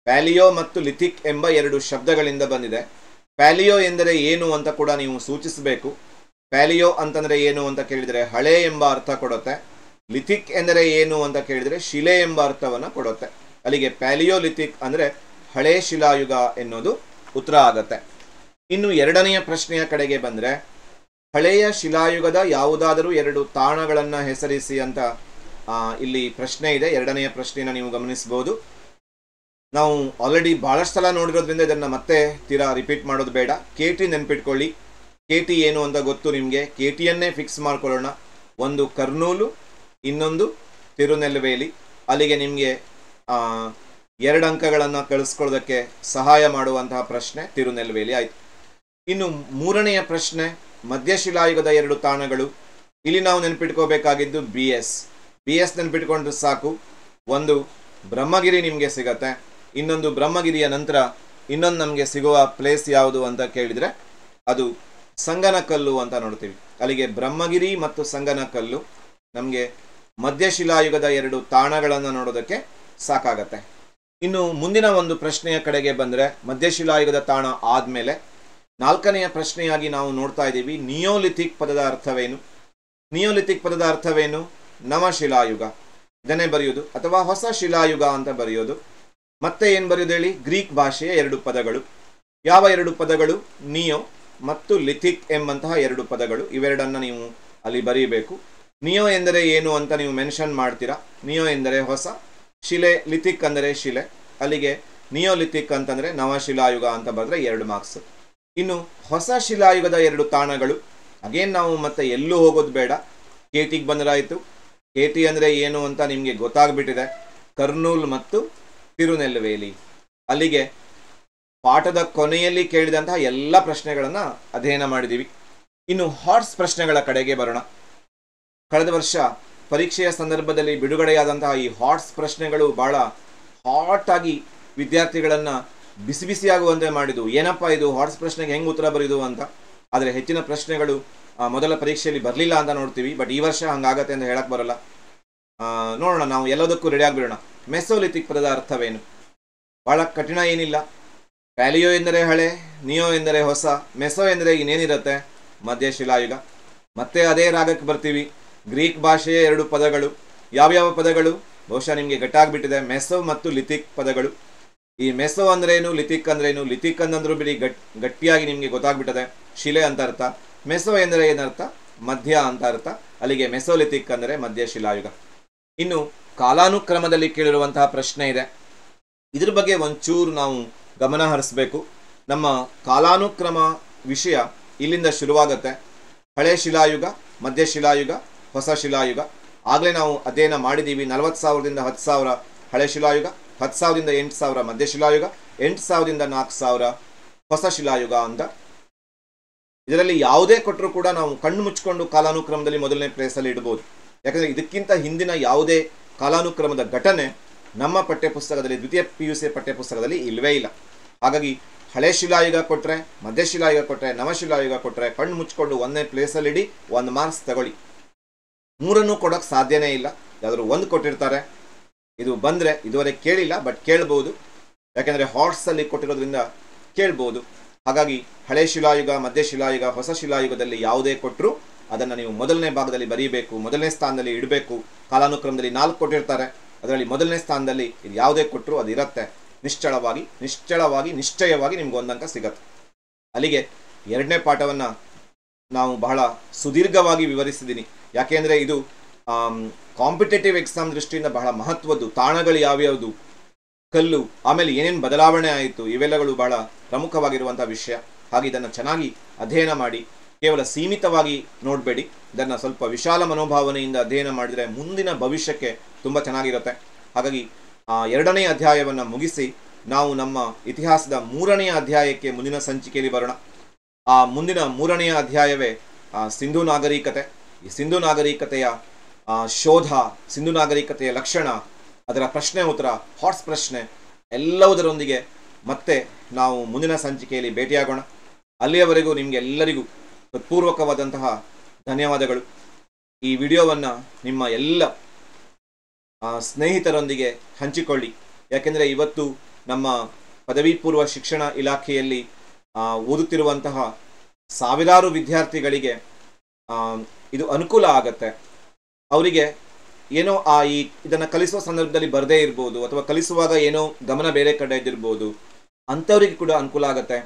Speaker 1: ಪ್ಯಾಲಿಯೋ ಮತ್ತು ಲಿಥಿಕ್ ಎಂಬ 2 ಶಬ್ದಗಳಿಂದ ಬಂದಿದೆ. ಪ್ಯಾಲಿಯೋ ಎಂದರೆ ಏನು ಅಂತ ಕೂಡ ನೀವು ಸೂಚಿಸಬೇಕು. ಪ್ಯಾಲಿಯೋ ಅಂತಂದರೆ ಏನು ಅಂತ ಕೇಳಿದರೆ ಹಳೆ ಎಂಬ ಅರ್ಥ ಕೊಡುತ್ತೆ. ಲಿಥಿಕ್ ಎಂದರೆ ಏನು ಅಂತ ಕೇಳಿದರೆ ಶಿಲೆ ಎಂಬ ಅರ್ಥವನ್ನು ಕೊಡುತ್ತೆ. ಅಲ್ಲಿಗೆ ಪ್ಯಾಲಿಯೋಲಿಥಿಕ್ ಅಂದರೆ ಹಳೆ ಶಿಲಾಯುಗ ಎನ್ನುವುದು ಉತ್ತರ ಆಗತ್ತೆ. ಇನ್ನು ಎರಡನೆಯ ಪ್ರಶ್ನೆಯ ಕಡೆಗೆ ಬಂದರೆ, ಹಳೆಯ ಶಿಲಾಯುಗದ ಯಾವುದಾದರೂ 2 ತಾಣಗಳನ್ನು ಹೆಸರಿಸಿ ಅಂತ ಇಲ್ಲಿ ಪ್ರಶ್ನೆ ಇದೆ. ಎರಡನೆಯ ಪ್ರಶ್ನೆಯನ್ನು ನೀವು ಗಮನಿಸಬಹುದು. ನಾವು ಆಲ್ರೆಡಿ ಬಹಳಷ್ಟು ಸಲ ನೋಡಿರೋದ್ರಿಂದ ಇದನ್ನು ಮತ್ತೆ ತೀರಾ ರಿಪೀಟ್ ಮಾಡೋದು ಬೇಡ. KT ನೆನ್ಪಿಟ್ಕೊಳ್ಳಿ. KT ಏನು ಅಂತ ಗೊತ್ತು ನಿಮಗೆ. KTಯನ್ನೇ ಫಿಕ್ಸ್ ಮಾಡ್ಕೊಳ್ಳೋಣ. ಒಂದು ಕರ್ನೂಲು, ಇನ್ನೊಂದು ತಿರುನೆಲ್ವೇಲಿ. ಅಲ್ಲಿಗೆ ನಿಮಗೆ 2 ಅಂಕಗಳನ್ನು ಕಳಿಸ್ಕೊಳ್ಳೋದಕ್ಕೆ ಸಹಾಯ ಮಾಡುವಂತಹ ಪ್ರಶ್ನೆ ತಿರುನೆಲ್ವೇಲಿ ಆಯಿತು. ಇನ್ನು ಮೂರನೆಯ ಪ್ರಶ್ನೆ, ಮಧ್ಯಶಿಲಾಯುಗದ 2 ತಾಣಗಳು. ಇಲ್ಲಿ ನಾವು ನೆನ್ಪಿಟ್ಕೋಬೇಕಾಗಿದ್ದು BS ನೆನ್ಪಿಟ್ಕೊಂಡ್ರೆ ಸಾಕು. ಒಂದು ಬ್ರಹ್ಮಗಿರಿ ನಿಮಗೆ ಸಿಗತ್ತೆ, ಇನ್ನೊಂದು ಬ್ರಹ್ಮಗಿರಿಯ ನಂತರ ಇನ್ನೊಂದು ನಮಗೆ ಸಿಗುವ ಪ್ಲೇಸ್ ಯಾವುದು ಅಂತ ಕೇಳಿದರೆ ಅದು ಸಂಗನಕಲ್ಲು ಅಂತ ನೋಡ್ತೀವಿ. ಅಲ್ಲಿಗೆ ಬ್ರಹ್ಮಗಿರಿ ಮತ್ತು ಸಂಗನಕಲ್ಲು ನಮಗೆ ಮಧ್ಯಶಿಲಾಯುಗದ 2 ತಾಣಗಳನ್ನು ನೋಡೋದಕ್ಕೆ ಸಾಕಾಗತ್ತೆ. ಇನ್ನು ಮುಂದಿನ ಒಂದು ಪ್ರಶ್ನೆಯ ಕಡೆಗೆ ಬಂದರೆ, ಮಧ್ಯಶಿಲಾಯುಗದ ತಾಣ ಆದಮೇಲೆ 4ನೆಯ ಪ್ರಶ್ನೆಯಾಗಿ ನಾವು ನೋಡ್ತಾ ಇದ್ದೀವಿ, ನಿಯೋಲಿಥಿಕ್ ಪದದ ಅರ್ಥವೇನು? ನಿಯೋಲಿಥಿಕ್ ಪದದ ಅರ್ಥವೇನು? ನವಶಿಲಾಯುಗ ಇದನ್ನೇ ಬರೆಯೋದು, ಅಥವಾ ಹೊಸ ಶಿಲಾಯುಗ ಅಂತ ಬರೆಯೋದು. ಮತ್ತೆ ಏನು ಬರೆಯೋದು ಹೇಳಿ? ಗ್ರೀಕ್ ಭಾಷೆಯ 2 ಪದಗಳು. ಯಾವ 2 ಪದಗಳು? ನಿಯೋ ಮತ್ತು ಲಿಥಿಕ್ ಎಂಬಂತಹ 2 ಪದಗಳು. ಇವೆರಡನ್ನು ನೀವು ಅಲ್ಲಿ ಬರೀಬೇಕು. ನಿಯೋ ಎಂದರೆ ಏನು ಅಂತ ನೀವು ಮೆನ್ಷನ್ ಮಾಡ್ತೀರಾ. ನಿಯೋ ಎಂದರೆ ಹೊಸ, ಶಿಲೆ, ಲಿಥಿಕ್ ಅಂದರೆ ಶಿಲೆ. ಅಲ್ಲಿಗೆ ನಿಯೋಲಿಥಿಕ್ ಅಂತಂದರೆ ನವಶಿಲಾಯುಗ ಅಂತ ಬರೆದ್ರೆ 2 ಮಾರ್ಕ್ಸ್. ಇನ್ನು ಹೊಸ ಶಿಲಾಯುಗದ 2 ತಾಣಗಳು. ಅಗೇನ್ ನಾವು ಮತ್ತೆ ಎಲ್ಲೂ ಹೋಗೋದು ಬೇಡ, KTಗೆ ಬಂದರಾಯಿತು. KT ಅಂದರೆ ಏನು ಅಂತ ನಿಮಗೆ ಗೊತ್ತಾಗ್ಬಿಟ್ಟಿದೆ. ಕರ್ನೂಲ್ ಮತ್ತು ತಿರುನೆಲ್ವೇಲಿ. ಅಲ್ಲಿಗೆ ಪಾಠದ ಕೊನೆಯಲ್ಲಿ ಕೇಳಿದಂತಹ ಎಲ್ಲ ಪ್ರಶ್ನೆಗಳನ್ನು ಅಧ್ಯಯನ ಮಾಡಿದ್ದೀವಿ. ಇನ್ನು ಹಾಟ್ಸ್ ಪ್ರಶ್ನೆಗಳ ಕಡೆಗೆ ಬರೋಣ. ಕಳೆದ ವರ್ಷ ಪರೀಕ್ಷೆಯ ಸಂದರ್ಭದಲ್ಲಿ ಬಿಡುಗಡೆಯಾದಂತಹ ಈ ಹಾಟ್ಸ್ ಪ್ರಶ್ನೆಗಳು ಬಹಳ ಹಾಟ್ ಆಗಿ ವಿದ್ಯಾರ್ಥಿಗಳನ್ನು ಬಿಸಿ ಬಿಸಿಯಾಗುವಂತೆ ಮಾಡಿದ್ದು. ಏನಪ್ಪ ಇದು ಹಾಟ್ಸ್ ಪ್ರಶ್ನೆಗೆ ಹೆಂಗೆ ಉತ್ತರ ಬರೆಯೋದು ಅಂತ. ಆದರೆ ಹೆಚ್ಚಿನ ಪ್ರಶ್ನೆಗಳು ಮೊದಲ ಪರೀಕ್ಷೆಯಲ್ಲಿ ಬರಲಿಲ್ಲ ಅಂತ ನೋಡ್ತೀವಿ. ಬಟ್ ಈ ವರ್ಷ ಹಂಗಾಗತ್ತೆ ಅಂತ ಹೇಳಕ್ಕೆ ಬರಲ್ಲ. ನೋಡೋಣ, ನಾವು ಎಲ್ಲದಕ್ಕೂ ರೆಡಿ ಆಗಿಬಿಡೋಣ. ಮೆಸೋಲಿಥಿಕ್ ಪದದ ಅರ್ಥವೇನು? ಬಹಳ ಕಠಿಣ ಏನಿಲ್ಲ. ಪ್ಯಾಲಿಯೋ ಎಂದರೆ ಹಳೆ, ನಿಯೋ ಎಂದರೆ ಹೊಸ, ಮೆಸೋ ಎಂದರೆ ಇನ್ನೇನಿರುತ್ತೆ? ಮಧ್ಯಶಿಲಾಯುಗ. ಮತ್ತೆ ಅದೇ ರಾಗಕ್ಕೆ ಬರ್ತೀವಿ. ಗ್ರೀಕ್ ಭಾಷೆಯ 2 ಪದಗಳು. ಯಾವ್ಯಾವ ಪದಗಳು? ಬಹುಶಃ ನಿಮಗೆ ಗಟ್ಟಾಗ್ಬಿಟ್ಟಿದೆ. ಮೆಸೋ ಮತ್ತು ಲಿಥಿಕ್ ಪದಗಳು. ಈ ಮೆಸೋ ಅಂದ್ರೇನು, ಲಿಥಿಕ್ ಅಂದ್ರೇನು? ಲಿಥಿಕ್ ಅಂದ್ರೂ ಬಿಡಿ ಗಟ್ಟಿಯಾಗಿ ನಿಮಗೆ ಗೊತ್ತಾಗ್ಬಿಟ್ಟದೆ. ಶಿಲೆ ಅಂತ ಅರ್ಥ. ಮೆಸೋ ಎಂದರೆ ಏನರ್ಥ? ಮಧ್ಯ ಅಂತ ಅರ್ಥ. ಅಲ್ಲಿಗೆ ಮೆಸೋಲಿಥಿಕ್ ಅಂದರೆ ಮಧ್ಯಶಿಲಾಯುಗ. ಇನ್ನು ಕಾಲಾನುಕ್ರಮದಲ್ಲಿ ಕೇಳಿರುವಂತಹ ಪ್ರಶ್ನೆ ಇದೆ. ಇದ್ರ ಬಗ್ಗೆ ಒಂಚೂರು ನಾವು ಗಮನ ಹರಿಸಬೇಕು. ನಮ್ಮ ಕಾಲಾನುಕ್ರಮ ವಿಷಯ ಇಲ್ಲಿಂದ ಶುರುವಾಗುತ್ತೆ. ಹಳೆ ಶಿಲಾಯುಗ, ಮಧ್ಯಶಿಲಾಯುಗ, ಹೊಸ ಶಿಲಾಯುಗ. ಆಗಲೇ ನಾವು ಅಧ್ಯಯನ ಮಾಡಿದ್ದೀವಿ. 40,000ದಿಂದ 10,000 ಹಳೆ ಶಿಲಾಯುಗ, 10,000ದಿಂದ 8,000 ಮಧ್ಯಶಿಲಾಯುಗ, 8,000ದಿಂದ 4,000 ಹೊಸ ಶಿಲಾಯುಗ ಅಂತ. ಇದರಲ್ಲಿ ಯಾವುದೇ ಕೊಟ್ಟರೂ ಕೂಡ ನಾವು ಕಣ್ಣು ಮುಚ್ಚಿಕೊಂಡು ಕಾಲಾನುಕ್ರಮದಲ್ಲಿ ಮೊದಲನೇ ಪ್ಲೇಸಲ್ಲಿ ಇಡ್ಬೋದು. ಯಾಕಂದರೆ ಇದಕ್ಕಿಂತ ಹಿಂದಿನ ಯಾವುದೇ ಕಾಲಾನುಕ್ರಮದ ಘಟನೆ ನಮ್ಮ ಪಠ್ಯಪುಸ್ತಕದಲ್ಲಿ, ದ್ವಿತೀಯ PUC ಪಠ್ಯಪುಸ್ತಕದಲ್ಲಿ ಇಲ್ಲವೇ ಇಲ್ಲ. ಹಾಗಾಗಿ ಹಳೆ ಶಿಲಾಯುಗ ಕೊಟ್ಟರೆ, ಮಧ್ಯಶಿಲಾಯುಗ ಕೊಟ್ಟರೆ, ನವಶಿಲಾಯುಗ ಕೊಟ್ಟರೆ ಕಣ್ಣು ಮುಚ್ಕೊಂಡು 1ನೇ ಪ್ಲೇಸಲ್ಲಿ ಇಡಿ, 1 ಮಾರ್ಕ್ಸ್ ತಗೊಳ್ಳಿ. 3 ಕೊಡೋಕ್ಕೆ ಸಾಧ್ಯನೇ ಇಲ್ಲ. ಯಾವ್ದಾದ್ರು 1 ಕೊಟ್ಟಿರ್ತಾರೆ. ಇದು ಬಂದರೆ ಇದುವರೆಗೆ ಕೇಳಿಲ್ಲ, ಬಟ್ ಕೇಳ್ಬೋದು, ಯಾಕೆಂದರೆ ಹಾರ್ಟ್ಸಲ್ಲಿ ಕೊಟ್ಟಿರೋದ್ರಿಂದ ಕೇಳ್ಬೋದು. ಹಾಗಾಗಿ ಹಳೆ ಶಿಲಾಯುಗ, ಮಧ್ಯ ಶಿಲಾಯುಗ, ಹೊಸ ಶಿಲಾಯುಗದಲ್ಲಿ ಯಾವುದೇ ಕೊಟ್ಟರು ಅದನ್ನು ನೀವು ಮೊದಲನೇ ಭಾಗದಲ್ಲಿ ಬರೀಬೇಕು, ಮೊದಲನೇ ಸ್ಥಾನದಲ್ಲಿ ಇಡಬೇಕು. ಕಾಲಾನುಕ್ರಮದಲ್ಲಿ 4 ಕೊಟ್ಟಿರ್ತಾರೆ, ಅದರಲ್ಲಿ ಮೊದಲನೇ ಸ್ಥಾನದಲ್ಲಿ ಇದು ಯಾವುದೇ ಕೊಟ್ಟರು ಅದು ಇರುತ್ತೆ. ನಿಶ್ಚಯವಾಗಿ ನಿಮ್ಗೆ 1 ಅಂಕ ಸಿಗತ್ತೆ. ಅಲ್ಲಿಗೆ 2ನೇ ಪಾಠವನ್ನು ನಾವು ಬಹಳ ಸುದೀರ್ಘವಾಗಿ ವಿವರಿಸಿದ್ದೀನಿ. ಯಾಕೆಂದರೆ ಇದು ಕಾಂಪಿಟೇಟಿವ್ ಎಕ್ಸಾಮ್ ದೃಷ್ಟಿಯಿಂದ ಬಹಳ ಮಹತ್ವದ್ದು. ತಾಣಗಳು ಯಾವ್ಯಾವುದು, ಕಲ್ಲು, ಆಮೇಲೆ ಏನೇನು ಬದಲಾವಣೆ ಆಯಿತು, ಇವೆಲ್ಲಗಳು ಬಹಳ ಪ್ರಮುಖವಾಗಿರುವಂಥ ವಿಷಯ. ಹಾಗೆ ಇದನ್ನು ಚೆನ್ನಾಗಿ ಅಧ್ಯಯನ ಮಾಡಿ, ಕೇವಲ ಸೀಮಿತವಾಗಿ ನೋಡಬೇಡಿ, ಇದನ್ನು ಸ್ವಲ್ಪ ವಿಶಾಲ ಮನೋಭಾವನೆಯಿಂದ ಅಧ್ಯಯನ ಮಾಡಿದರೆ ಮುಂದಿನ ಭವಿಷ್ಯಕ್ಕೆ ತುಂಬ ಚೆನ್ನಾಗಿರುತ್ತೆ. ಹಾಗಾಗಿ 2ನೇ ಅಧ್ಯಾಯವನ್ನು ಮುಗಿಸಿ ನಾವು ನಮ್ಮ ಇತಿಹಾಸದ 3ನೇ ಅಧ್ಯಾಯಕ್ಕೆ ಮುಂದಿನ ಸಂಚಿಕೆಯಲ್ಲಿ ಬರೋಣ. ಆ ಮುಂದಿನ 3ನೆಯ ಅಧ್ಯಾಯವೇ ಸಿಂಧೂ ನಾಗರಿಕತೆ. ಈ ಸಿಂಧೂ ನಾಗರಿಕತೆಯ ಶೋಧ, ಸಿಂಧೂ ನಾಗರಿಕತೆಯ ಲಕ್ಷಣ, ಅದರ ಪ್ರಶ್ನೆ ಉತ್ತರ, ಹಾಟ್ಸ್ ಪ್ರಶ್ನೆ ಎಲ್ಲವುದರೊಂದಿಗೆ ಮತ್ತೆ ನಾವು ಮುಂದಿನ ಸಂಚಿಕೆಯಲ್ಲಿ ಭೇಟಿಯಾಗೋಣ. ಅಲ್ಲಿಯವರೆಗೂ ನಿಮಗೆ ಎಲ್ಲರಿಗೂ ಹೃತ್ಪೂರ್ವಕವಾದಂತಹ ಧನ್ಯವಾದಗಳು. ಈ ವಿಡಿಯೋವನ್ನು ನಿಮ್ಮ ಎಲ್ಲ ಸ್ನೇಹಿತರೊಂದಿಗೆ ಹಂಚಿಕೊಳ್ಳಿ. ಯಾಕೆಂದರೆ ಇವತ್ತು ನಮ್ಮ ಪದವಿ ಪೂರ್ವ ಶಿಕ್ಷಣ ಇಲಾಖೆಯಲ್ಲಿ ಓದುತ್ತಿರುವಂತಹ ಸಾವಿರಾರು ವಿದ್ಯಾರ್ಥಿಗಳಿಗೆ ಇದು ಅನುಕೂಲ ಆಗತ್ತೆ. ಅವರಿಗೆ ಏನೋ ಇದನ್ನು ಕಲಿಸುವ ಸಂದರ್ಭದಲ್ಲಿ ಬರದೇ ಇರ್ಬೋದು, ಅಥವಾ ಕಲಿಸುವಾಗ ಏನೋ ಗಮನ ಬೇರೆ ಕಡೆ ಇದ್ದಿರ್ಬೋದು, ಅಂಥವ್ರಿಗೆ ಕೂಡ ಅನುಕೂಲ ಆಗುತ್ತೆ.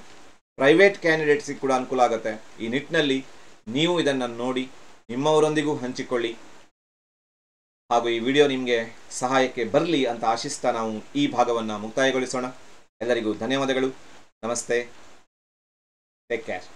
Speaker 1: ಪ್ರೈವೇಟ್ ಕ್ಯಾಂಡಿಡೇಟ್ಸಿಗೆ ಕೂಡ ಅನುಕೂಲ ಆಗುತ್ತೆ. ಈ ನಿಟ್ಟಿನಲ್ಲಿ ನೀವು ಇದನ್ನು ನೋಡಿ ನಿಮ್ಮವರೊಂದಿಗೂ ಹಂಚಿಕೊಳ್ಳಿ. ಹಾಗೂ ಈ ವಿಡಿಯೋ ನಿಮಗೆ ಸಹಾಯಕ್ಕೆ ಬರಲಿ ಅಂತ ಆಶಿಸ್ತಾ ನಾವು ಈ ಭಾಗವನ್ನು ಮುಕ್ತಾಯಗೊಳಿಸೋಣ. ಎಲ್ಲರಿಗೂ ಧನ್ಯವಾದಗಳು. ನಮಸ್ತೆ. Take care.